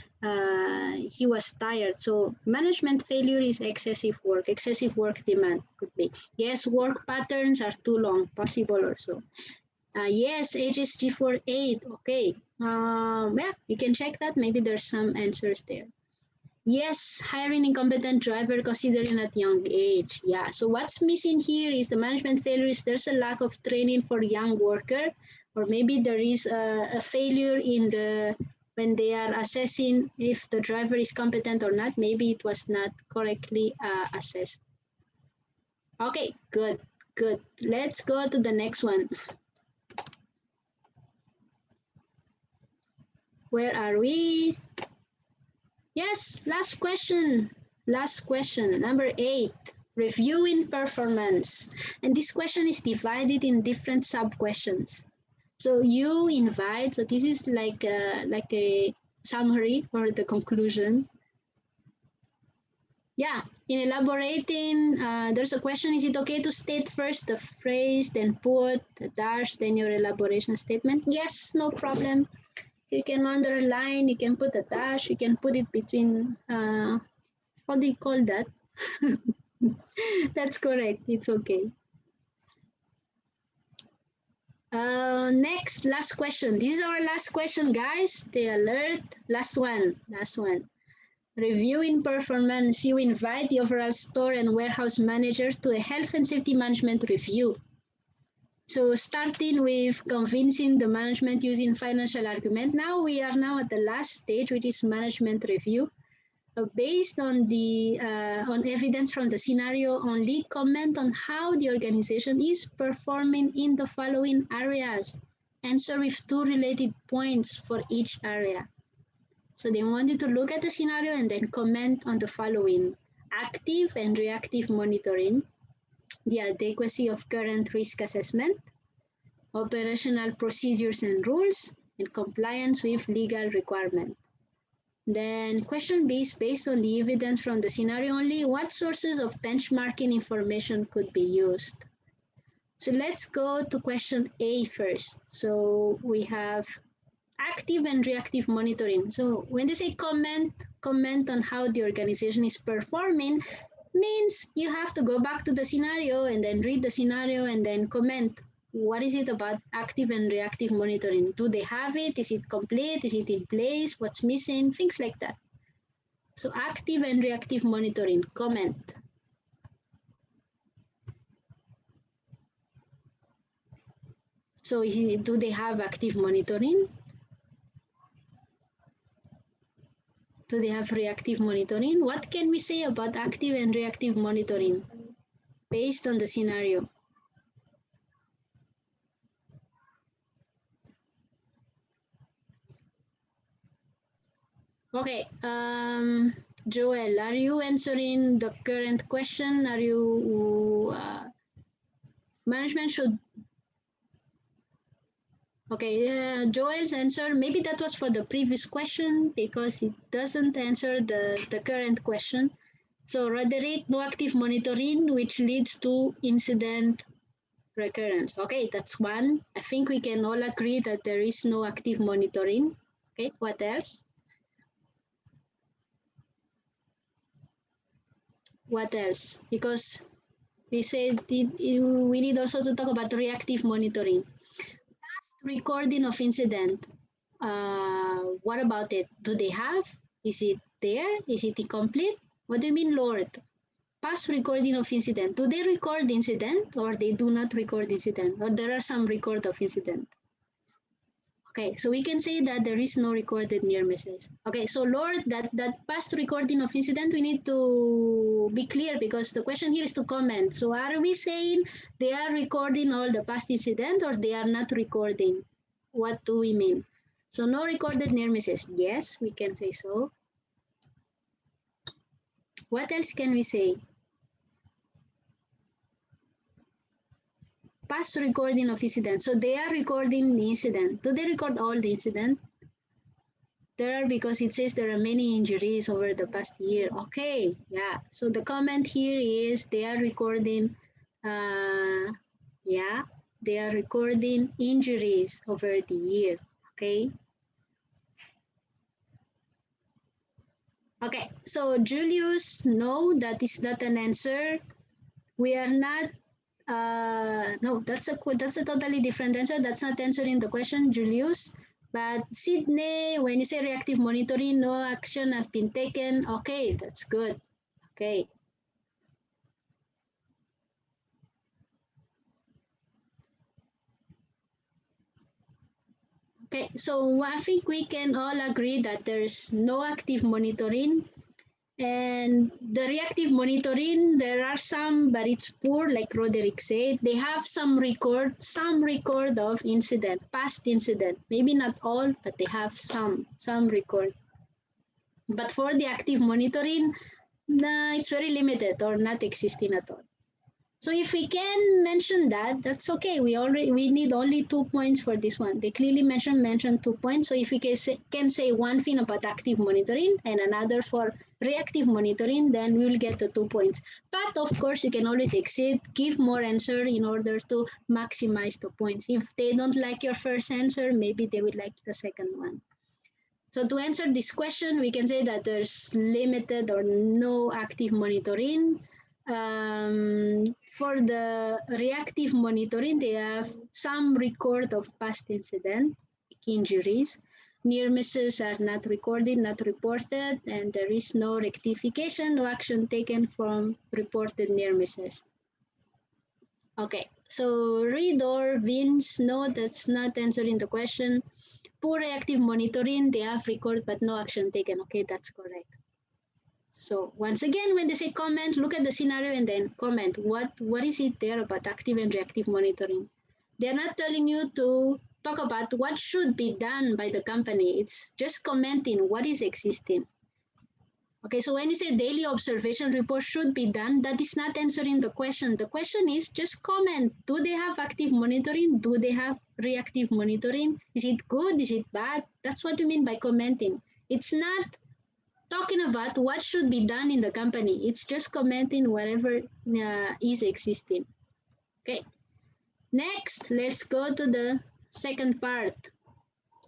he was tired. So management failure is excessive work demand could be. Yes, work patterns are too long, possible also. Yes, HSG 48, okay. Yeah, you can check that. Maybe there's some answers there. Yes, hiring incompetent driver considering at young age. Yeah, so what's missing here is the management failure is there's a lack of training for young worker, or maybe there is a failure in the when they are assessing if the driver is competent or not, maybe it was not correctly assessed. Okay, good, good. Let's go to the next one. Where are we? Yes, last question, number 8, reviewing performance. And this question is divided in different sub-questions. So you invite, so this is like a summary or the conclusion. Yeah, in elaborating, there's a question, is it okay to state first the phrase, then put the dash, then your elaboration statement? Yes, no problem. You can underline, you can put a dash, you can put it between How do you call that? That's correct. It's okay. Next, last question. This is our last question, guys. Stay alert. Last one. Reviewing performance. You invite the overall store and warehouse manager to a health and safety management review. So starting with convincing the management using financial argument. Now we are at the last stage, which is management review. Based on the on evidence from the scenario only, comment on how the organization is performing in the following areas. Answer with 2 related points for each area. So they want you to look at the scenario and then comment on the following: active and reactive monitoring, the adequacy of current risk assessment, operational procedures and rules, and compliance with legal requirements. Then question B is based on the evidence from the scenario only, what sources of benchmarking information could be used? So let's go to question A first. So we have active and reactive monitoring. So when they say comment on how the organization is performing, means you have to go back to the scenario and then read the scenario and then comment. What is it about active and reactive monitoring? Do they have it? Is it complete? Is it in place? What's missing? Things like that. So active and reactive monitoring, comment. So do they have active monitoring? Do they have reactive monitoring? What can we say about active and reactive monitoring based on the scenario? Okay, Joel, are you answering the current question? Are you, management should, okay, Joel's answer, maybe that was for the previous question because it doesn't answer the current question. So Roderick, no active monitoring, which leads to incident recurrence. Okay, that's one. I think we can all agree that there is no active monitoring. Okay, what else? What else? Because we said we need also to talk about reactive monitoring. Recording of incident. What about it? Do they have? Is it there? Is it incomplete? What do you mean, Lord? Past recording of incident. Do they record incident or they do not record incident? Or there are some record of incident? Okay, so we can say that there is no recorded near misses. Okay, so Lord, that past recording of incident, we need to be clear because the question here is to comment. So are we saying they are recording all the past incident or they are not recording? What do we mean? So no recorded near misses. Yes, we can say so. What else can we say? Past recording of incident. So they are recording the incident. Do they record all the incident? There are, because it says there are many injuries over the past year. Okay, yeah. So the comment here is they are recording, yeah, they are recording injuries over the year. Okay. Okay, so Julius, no, that is not an answer. We are not. No, that's a totally different answer. That's not answering the question, Julius. But Sydney, when you say reactive monitoring, no action have been taken. Okay, that's good. Okay. Okay, so I think we can all agree that there's no active monitoring. And the reactive monitoring, there are some, but it's poor, like Roderick said. They have some record of incident, past incident. Maybe not all, but they have some record. But for the active monitoring, it's very limited or not existing at all. So if we can mention that, that's okay. We need only 2 points for this one. They clearly mentioned 2 points. So if we can say one thing about active monitoring and another for reactive monitoring, then we will get the 2 points. But of course, you can always exceed, give more answer in order to maximize the points. If they don't like your first answer, maybe they would like the second one. So to answer this question, we can say that there's limited or no active monitoring. For the reactive monitoring, they have some record of past incident, injuries. Near misses are not recorded, not reported, and there is no rectification, no action taken from reported near misses. Okay, so read or Vince, no, that's not answering the question. Poor reactive monitoring, they have record but no action taken. Okay, that's correct. So once again, when they say comment, look at the scenario and then comment. What is it there about active and reactive monitoring? They're not telling you to talk about what should be done by the company. It's just commenting what is existing. Okay, so when you say daily observation report should be done, that is not answering the question. The question is just comment. Do they have active monitoring? Do they have reactive monitoring? Is it good? Is it bad? That's what you mean by commenting. It's not talking about what should be done in the company. It's just commenting whatever is existing. Okay. Next, let's go to the second part.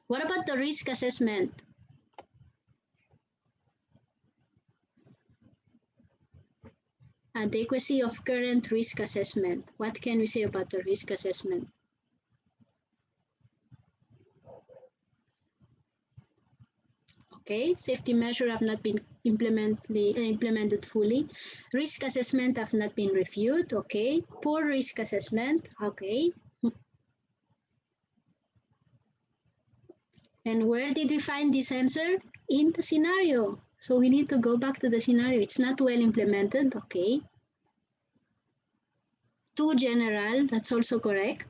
What about the risk assessment? Adequacy of current risk assessment. What can we say about the risk assessment? Okay, safety measures have not been implemented fully. Risk assessment have not been reviewed. Okay, poor risk assessment. Okay. And where did we find this answer? In the scenario. So we need to go back to the scenario. It's not well implemented. Okay. Too general. That's also correct.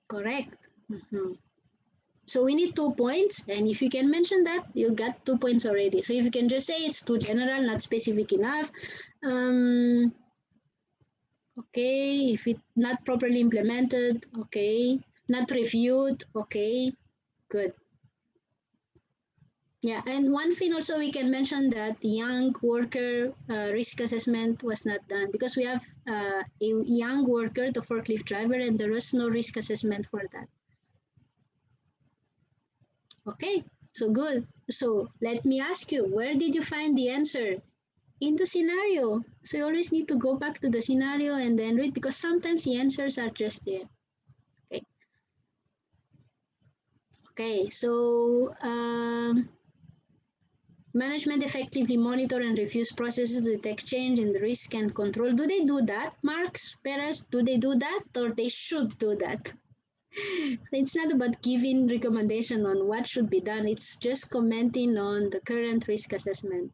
Correct. So we need 2 points. And if you can mention that, you got 2 points already. So if you can just say it's too general, not specific enough. Okay. If it's not properly implemented. Okay. Not reviewed. Okay. Good. Yeah, and one thing also we can mention that the young worker risk assessment was not done because we have a young worker, the forklift driver, and there was no risk assessment for that. Okay, so good. So let me ask you, where did you find the answer? In the scenario. So you always need to go back to the scenario and then read because sometimes the answers are just there. Okay. Okay, so management effectively monitor and reviews processes, detect change in the risk and control. Do they do that, Marx, Perez? Do they do that or they should do that? So it's not about giving recommendation on what should be done. It's just commenting on the current risk assessment.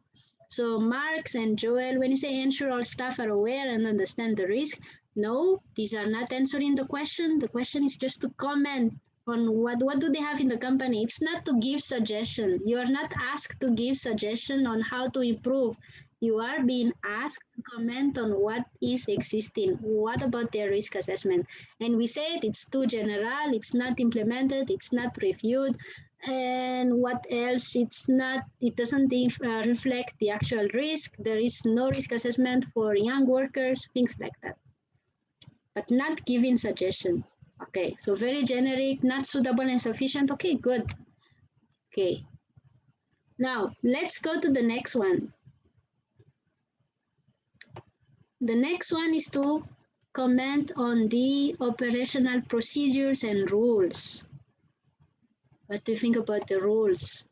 So Marx and Joel, when you say ensure all staff are aware and understand the risk, no, these are not answering the question. The question is just to comment on what do they have in the company. It's not to give suggestion. You are not asked to give suggestion on how to improve. You are being asked to comment on what is existing. What about their risk assessment? And we said it's too general, it's not implemented, it's not reviewed. And what else? It doesn't reflect the actual risk. There is no risk assessment for young workers, things like that. But not giving suggestions. Okay, so very generic, not suitable and sufficient. Okay, good. Okay. Now, let's go to the next one. The next one is to comment on the operational procedures and rules. What do you think about the rules?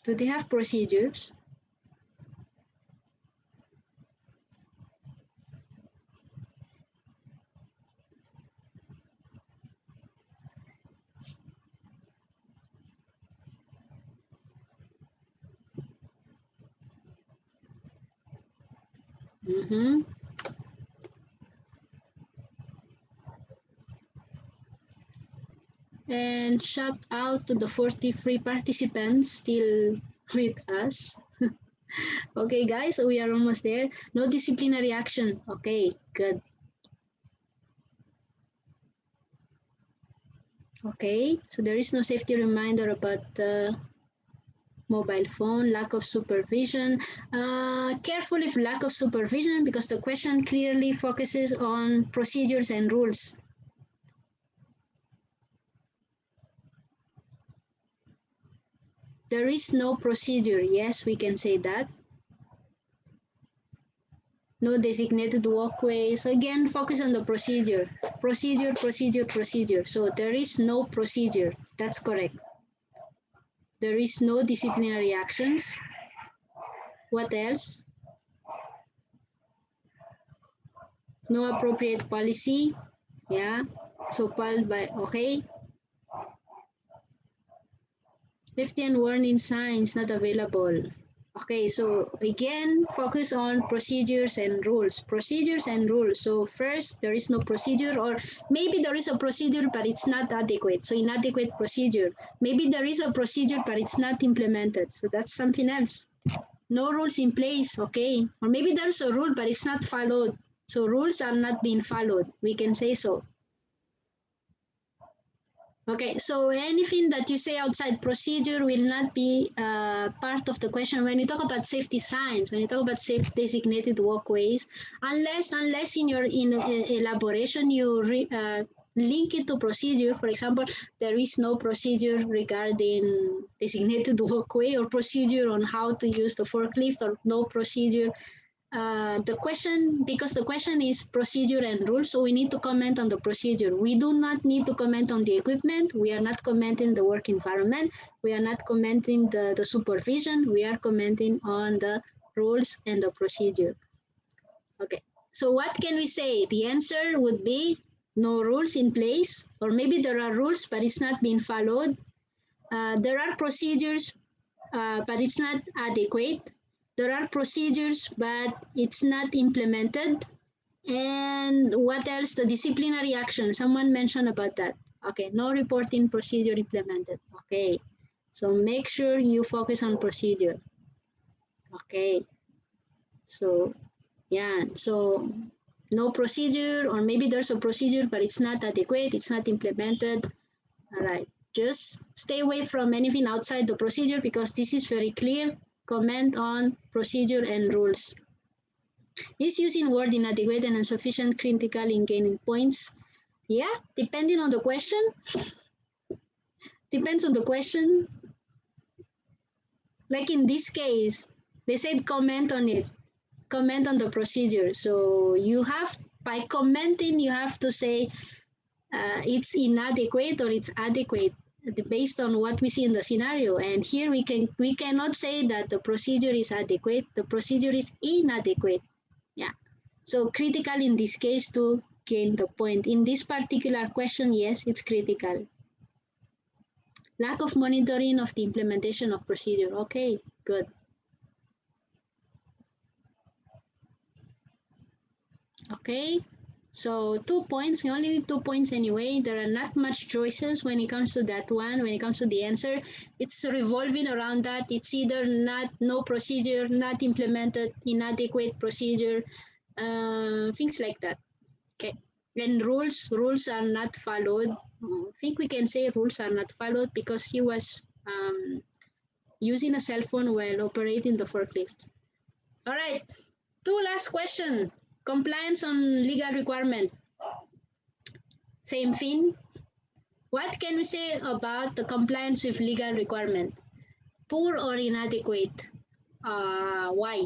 Do they have procedures? And shout out to the 43 participants still with us. Okay, guys, so we are almost there. No disciplinary action. Okay, good. Okay, so there is no safety reminder about mobile phone, lack of supervision. Careful if lack of supervision, because the question clearly focuses on procedures and rules. There is no procedure. Yes, we can say that. No designated walkway. So again, focus on the procedure. Procedure, procedure, procedure. So there is no procedure. That's correct. There is no disciplinary actions. What else? No appropriate policy. Yeah. So filed by, okay. Safety and warning signs not available. Okay, so again, focus on procedures and rules. Procedures and rules. So first, there is no procedure, or maybe there is a procedure, but it's not adequate. So inadequate procedure. Maybe there is a procedure, but it's not implemented. So that's something else. No rules in place, okay. Or maybe there's a rule, but it's not followed. So rules are not being followed. We can say so. Okay, so anything that you say outside procedure will not be part of the question. When you talk about safety signs, when you talk about safe designated walkways, unless in your elaboration you link it to procedure. For example, there is no procedure regarding designated walkway, or procedure on how to use the forklift, or no procedure. Because the question is procedure and rules, so we need to comment on the procedure. We do not need to comment on the equipment. We are not commenting the work environment. We are not commenting the supervision. We are commenting on the rules and the procedure. Okay, so what can we say? The answer would be no rules in place, or maybe there are rules, but it's not being followed. There are procedures, but it's not adequate. There are procedures, but it's not implemented. And what else? The disciplinary action. Someone mentioned about that. Okay, no reporting procedure implemented. Okay, so make sure you focus on procedure. Okay, so yeah, so no procedure, or maybe there's a procedure, but it's not adequate, it's not implemented. All right, just stay away from anything outside the procedure, because this is very clear. Comment on procedure and rules. Is using word inadequate and insufficient critical in gaining points? Yeah, depending on the question. Depends on the question. Like in this case, they said comment on it. Comment on the procedure. So you have, by commenting, you have to say it's inadequate or it's adequate, based on what we see in the scenario. And here we cannot say that the procedure is adequate. The procedure is inadequate. Yeah. So critical in this case to gain the point. In this particular question, yes, it's critical. Lack of monitoring of the implementation of procedure. Okay, good. Okay. So 2 points, we only need 2 points anyway. There are not much choices when it comes to that one. When it comes to the answer, it's revolving around that. It's either no procedure, not implemented, inadequate procedure, things like that. Okay. And rules are not followed. I think we can say rules are not followed because he was using a cell phone while operating the forklift. All right. 2 last questions. Compliance on legal requirement. Same thing. What can we say about the compliance with legal requirement? Poor or inadequate? Why?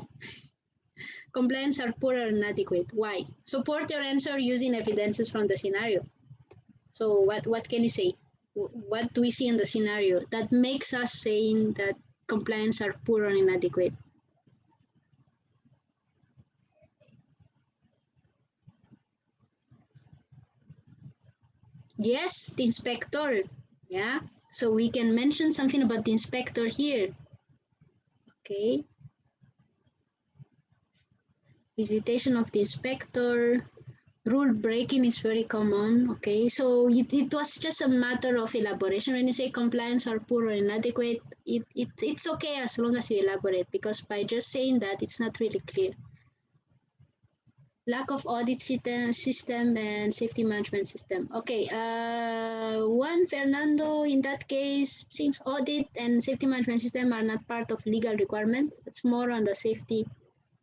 Compliance are poor or inadequate. Why? Support your answer using evidences from the scenario. So what can you say? What do we see in the scenario that makes us saying that compliance are poor or inadequate? Yes, the inspector. Yeah, so we can mention something about the inspector here. Okay. Visitation of the inspector. Rule breaking is very common. Okay, so it was just a matter of elaboration. When you say compliance are poor or inadequate, it's okay as long as you elaborate, because by just saying that, it's not really clear. Lack of audit system and safety management system. Okay, Juan Fernando, in that case, since audit and safety management system are not part of legal requirement, it's more on the safety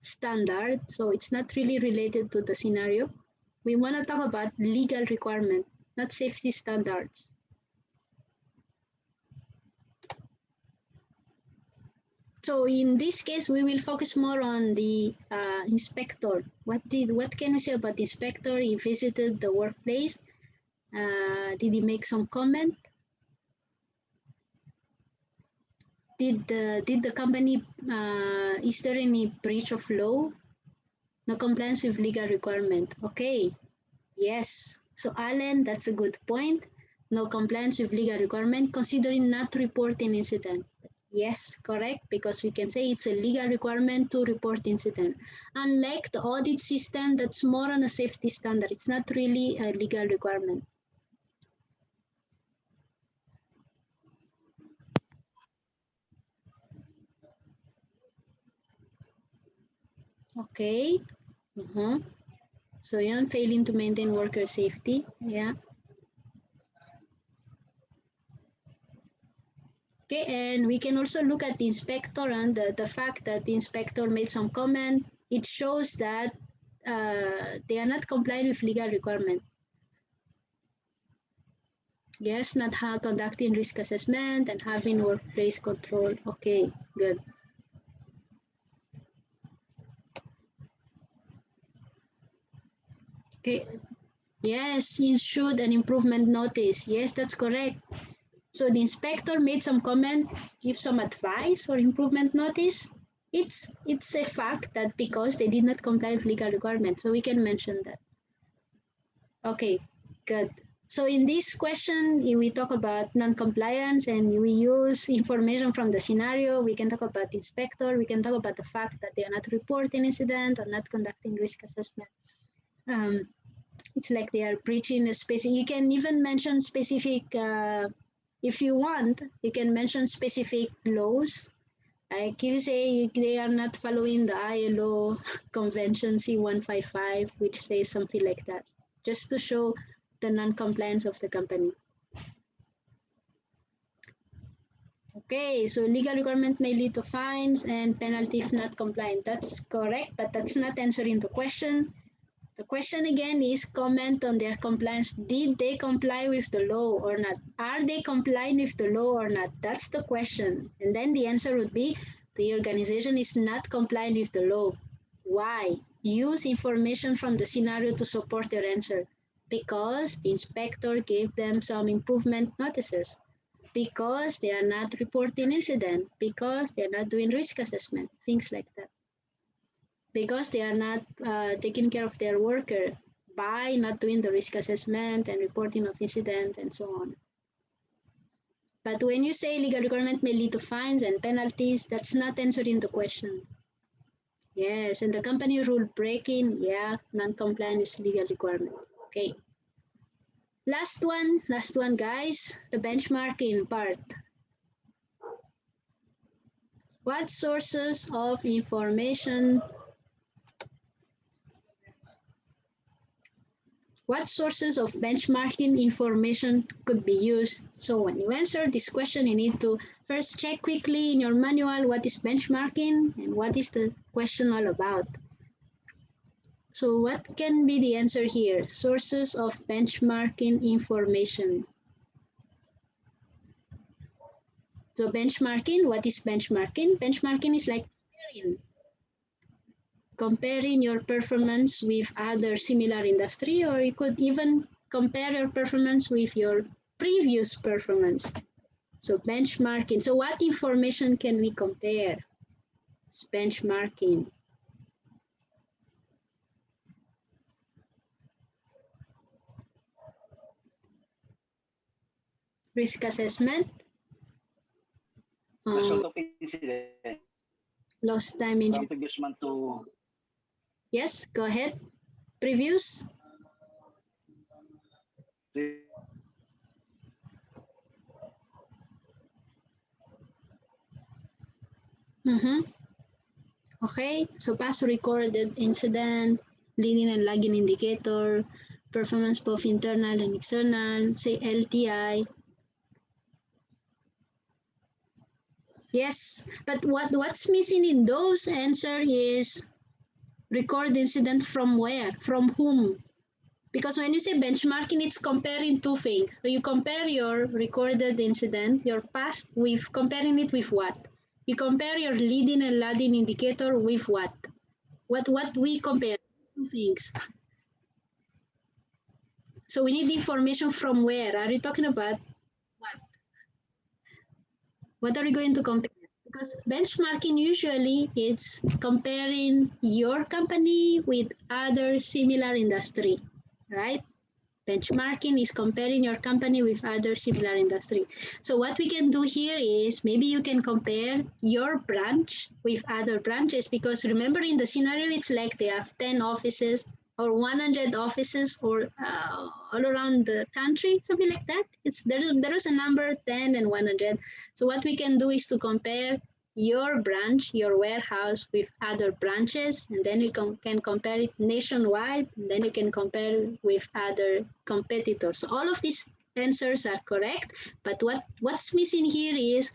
standard, so it's not really related to the scenario. We want to talk about legal requirement, not safety standards. So in this case, we will focus more on the inspector. What can we say about the inspector? He visited the workplace. Did he make some comment? Did the company, is there any breach of law? No compliance with legal requirement. Okay, yes. So Alan, that's a good point. No compliance with legal requirement, considering not reporting incident. Yes, correct, because we can say it's a legal requirement to report incident. Unlike the audit system, that's more on a safety standard. It's not really a legal requirement. Okay. So yeah, failing to maintain worker safety. Yeah. Okay, and we can also look at the inspector and the fact that the inspector made some comment. It shows that they are not complying with legal requirement. Yes, not conducting risk assessment and having workplace control. Okay, good. Okay, yes, issued an improvement notice. Yes, that's correct. So the inspector made some comment, give some advice or improvement notice. It's a fact that because they did not comply with legal requirements, so we can mention that. Okay, good. So in this question, we talk about non-compliance and we use information from the scenario. We can talk about the inspector. We can talk about the fact that they are not reporting incident or not conducting risk assessment. It's like they are breaching a specific. You can even mention specific. If you want, you can mention specific laws. Like you say they are not following the ILO Convention C155, which says something like that, just to show the non-compliance of the company. Okay, so legal requirement may lead to fines and penalty if not compliant. That's correct, but that's not answering the question. The question again is comment on their compliance. Did they comply with the law or not? Are they complying with the law or not? That's the question. And then the answer would be the organization is not complying with the law. Why? Use information from the scenario to support your answer. Because the inspector gave them some improvement notices. Because they are not reporting incident. Because they are not doing risk assessment. Things like that. Because they are not taking care of their worker by not doing the risk assessment and reporting of incident and so on. But when you say legal requirement may lead to fines and penalties, that's not answering the question. Yes, and the company rule breaking, yeah, non-compliance with legal requirement. Okay. Last one, guys, the benchmarking part. What sources of information What sources of benchmarking information could be used? So when you answer this question, you need to first check quickly in your manual what is benchmarking and what is the question all about. So what can be the answer here? Sources of benchmarking information. So benchmarking, what is benchmarking? Benchmarking is like comparing your performance with other similar industry, or you could even compare your performance with your previous performance. So benchmarking. So what information can we compare? It's benchmarking. Risk assessment. Result of incident. Lost time injury. From previous month to... Yes, go ahead. Previous. Okay, so past recorded incident, leading and lagging indicator, performance both internal and external, say LTI. Yes, but what's missing in those answer is record incident from where, from whom. Because when you say benchmarking, it's comparing two things. So you compare your recorded incident, your past, with comparing it with what? You compare your leading and lagging indicator with what? What we compare? Two things. So we need information from where? Are you talking about what? What are we going to compare? Because benchmarking usually it's comparing your company with other similar industry, right? Benchmarking is comparing your company with other similar industry. So what we can do here is maybe you can compare your branch with other branches, because remember in the scenario, it's like they have 10 offices or 100 offices or all around the country, something like that. There is a number 10 and 100. So what we can do is to compare your branch, your warehouse with other branches, and then you can compare it nationwide, and then you can compare with other competitors. All of these answers are correct, but what's missing here is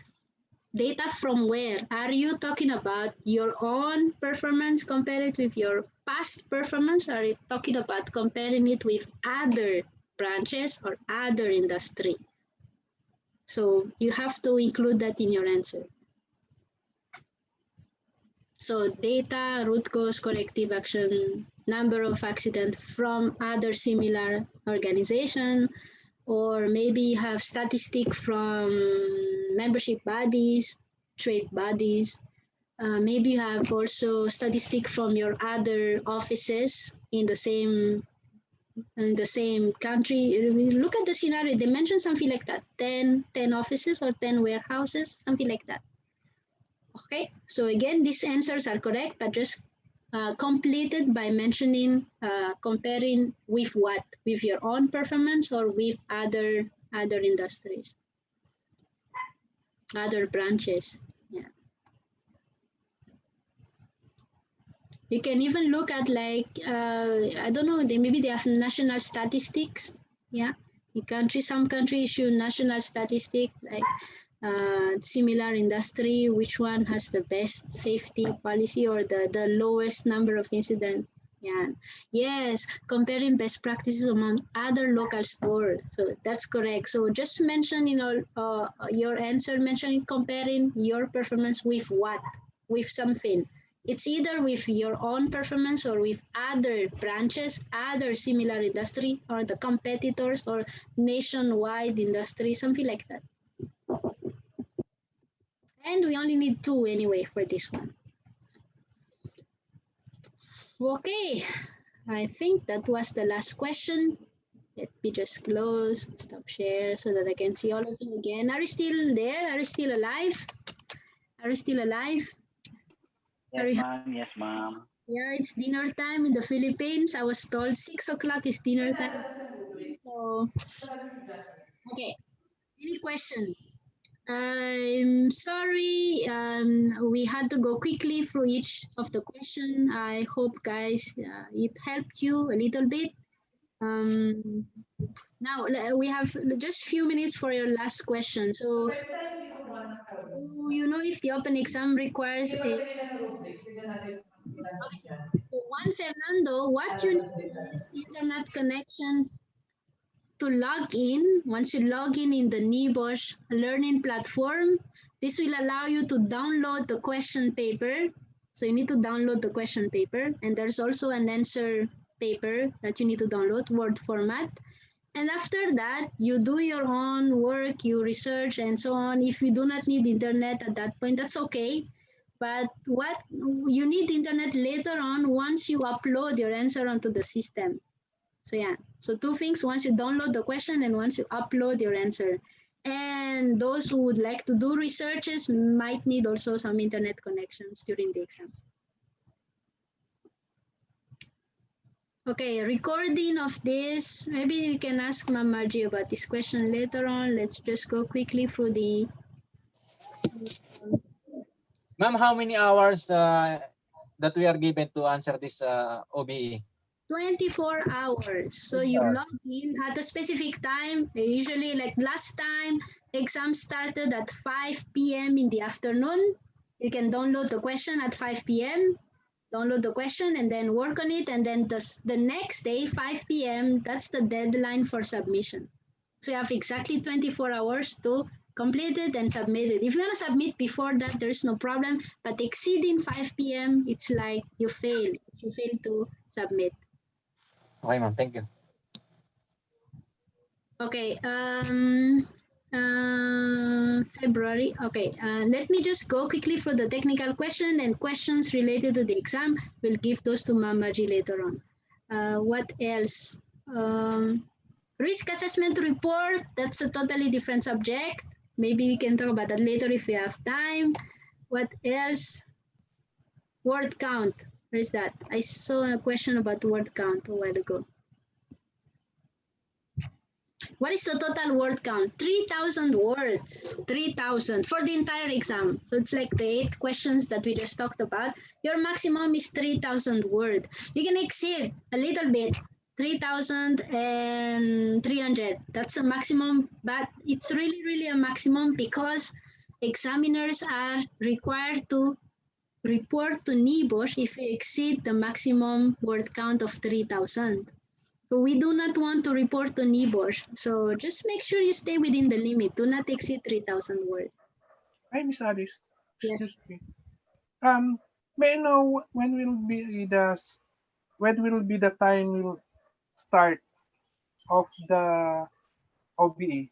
data from where. Are you talking about your own performance, compare it with your past performance? Are you talking about comparing it with other branches or other industry? So you have to include that in your answer. So data, root cause, corrective action, number of accidents from other similar organization, or maybe you have statistic from membership bodies, trade bodies. Maybe you have also statistic from your other offices in the same country. Look at the scenario. They mentioned something like that: 10 offices or 10 warehouses, something like that. Okay, so again, these answers are correct, but just completed by mentioning, comparing with what? With your own performance or with other industries, other branches. Yeah. You can even look at like, I don't know, maybe they have national statistics. Yeah, some countries issue national statistic, like similar industry, which one has the best safety policy or the lowest number of incidents. Yeah. Yes, comparing best practices among other local stores. So that's correct. So just mention your answer, mentioning comparing your performance with what? With something. It's either with your own performance or with other branches, other similar industry, or the competitors or nationwide industry, something like that. And we only need 2 anyway for this one. Okay, I think that was the last question. Let me just close, stop share so that I can see all of you again. Are you still there? Are you still alive? Are you still alive? Yes, ma'am. Yes, ma'am. Yeah, it's dinner time in the Philippines. I was told 6 o'clock is dinner time. So, okay. Any question? I'm sorry, we had to go quickly through each of the question. I hope, guys, it helped you a little bit. Now, we have just few minutes for your last question. So, do you know if the open exam requires a... So Juan Fernando, what you need is internet connection to log in. Once you log in the NEBOSH learning platform, this will allow you to download the question paper. So you need to download the question paper, and there's also an answer paper that you need to download, Word format. And after that, you do your own work, you research and so on. If you do not need internet at that point, that's okay. But what you need internet later on once you upload your answer onto the system. So yeah, so 2 things: once you download the question and once you upload your answer. And those who would like to do researches might need also some internet connections during the exam. Okay, recording of this. Maybe we can ask Ma'am Margie about this question later on. Let's just go quickly through the... Ma'am, how many hours that we are given to answer this OBE? 24 hours. So you log in at a specific time. Usually, like last time, exam started at 5 p.m. in the afternoon. You can download the question at 5 p.m., download the question and then work on it. And then the next day, 5 p.m., that's the deadline for submission. So you have exactly 24 hours to complete it and submit it. If you want to submit before that, there's no problem. But exceeding 5 p.m., it's like you fail if you fail to submit. Okay, ma'am. Thank you. Okay. February. Okay. Let me just go quickly for the technical question and questions related to the exam. We'll give those to Ma'am Margie later on. What else? Risk assessment report. That's a totally different subject. Maybe we can talk about that later if we have time. What else? Word count. Where is that? I saw a question about word count a while ago. What is the total word count? 3,000 words. 3,000 for the entire exam. So it's like the 8 questions that we just talked about. Your maximum is 3,000 words. You can exceed a little bit, 3,300. That's a maximum, but it's really a maximum because examiners are required to report to NEBOSH if you exceed the maximum word count of 3,000. So we do not want to report to NEBOSH. So just make sure you stay within the limit. Do not exceed 3,000 words. Hi, Miss Alice. Yes. Excuse me. May I know when will be the time will start of the OBE?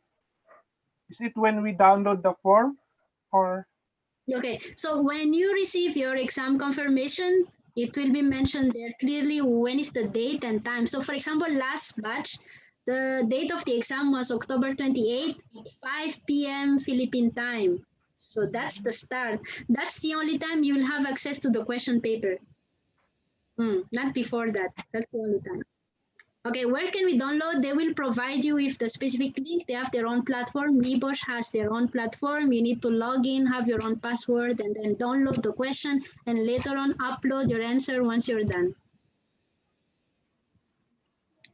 Is it when we download the form or? Okay, so when you receive your exam confirmation, it will be mentioned there clearly when is the date and time. So for example, last batch, the date of the exam was October 28 at 5 p.m. Philippine time. So that's the start. That's the only time you will have access to the question paper. Not before that. That's the only time. Okay, where can we download? They will provide you with the specific link. They have their own platform. NEBOSH has their own platform. You need to log in, have your own password, and then download the question, and later on upload your answer once you're done.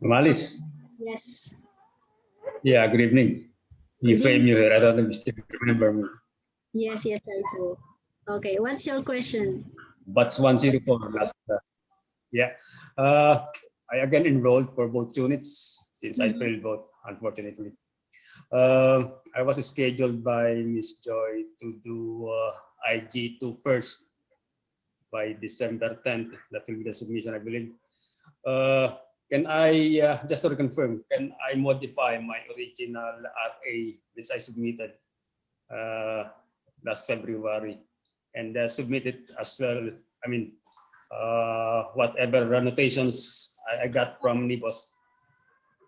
Alice. Yes. Yeah, good evening. You frame you here. I don't know if you still remember me. Yes, I do. Okay, what's your question? Batch 104 last. Yeah. I again enrolled for both units since I failed both, unfortunately. I was scheduled by Miss Joy to do IG2 first by December 10th. That will be the submission, I believe. Can I, just to reconfirm, can I modify my original RA which I submitted last February and submit it as well? I mean, whatever annotations I got from NEBOSH.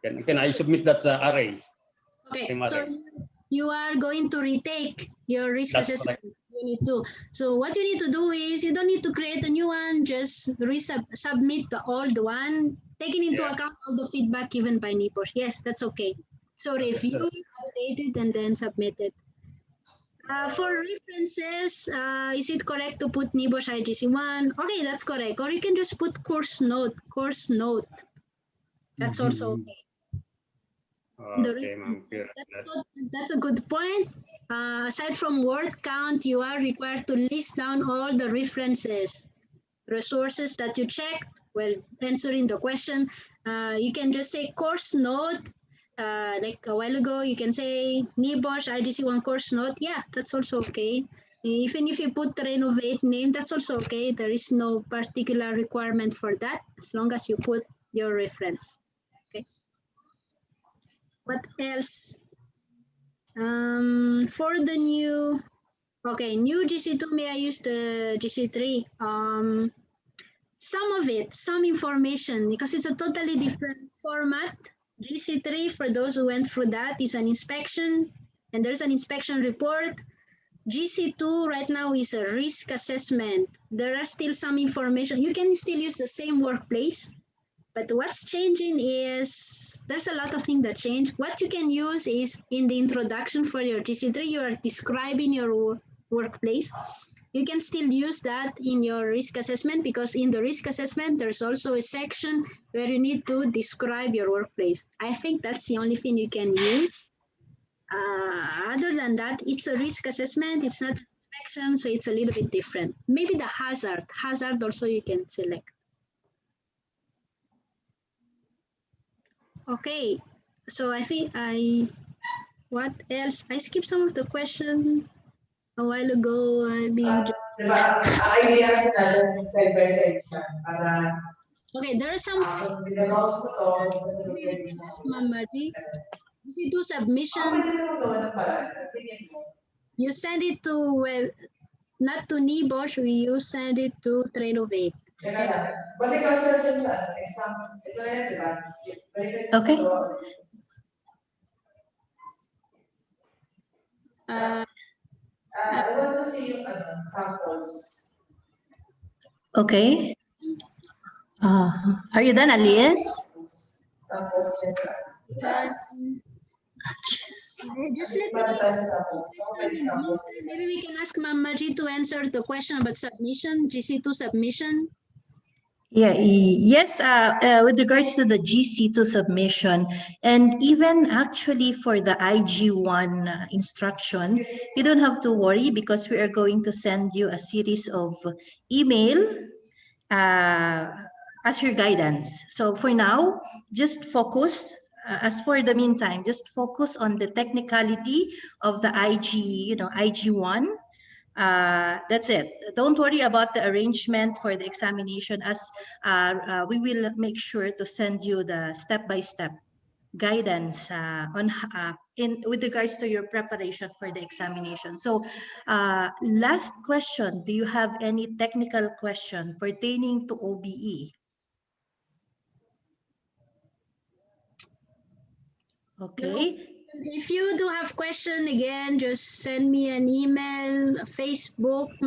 Can I submit that array? Okay, so you are going to retake your risk assessment. You need to. So what you need to do is you don't need to create a new one. Just submit the old one, taking into account all the feedback given by NEBOSH. Yes, that's okay. So review, update it, and then submit it. For references, is it correct to put NEBOSH IGC1? Okay, that's correct. Or you can just put course note. That's also okay. Okay, that's a good point. Aside from word count, you are required to list down all the references, resources that you checked while answering the question. You can just say course note. Like a while ago, you can say NEBOSH IGC1 course note. Yeah, that's also okay. Even if you put Trainovate name, that's also okay. There is no particular requirement for that as long as you put your reference. Okay. What else? For the new GC2, may I use the GC3? Some of it, some information, because it's a totally different format. GC3, for those who went through that, is an inspection, and there's an inspection report. GC2 right now is a risk assessment. There are still some information. You can still use the same workplace, but what's changing is there's a lot of things that change. What you can use is in the introduction for your GC3, you are describing your workplace. you can still use that in your risk assessment, because in the risk assessment, there's also a section where you need to describe your workplace. I think that's the only thing you can use. Other than that, it's a risk assessment. It's not inspection, so it's a little bit different. Maybe the hazard also you can select. Okay, so I think what else? I skipped some of the question a while ago. Okay, there are some. To submission. You send it to, well, not to NEBOSH, you send it to Trainovate. Okay. I want to see yung samples. Okay. Are you done, Alias? Samples. Just let maybe we can ask Ma'am Margie to answer the question about submission, GC2 submission. Yeah, yes, with regards to the GC2 submission, and even actually for the IG1 instruction, you don't have to worry because we are going to send you a series of email as your guidance. So for now, just focus, as for the meantime, just focus on the technicality of the IG1. That's it. Don't worry about the arrangement for the examination, as we will make sure to send you the step-by-step guidance with regards to your preparation for the examination. So last question, do you have any technical question pertaining to OBE? Okay. If you do have question, again, just send me an email, Facebook.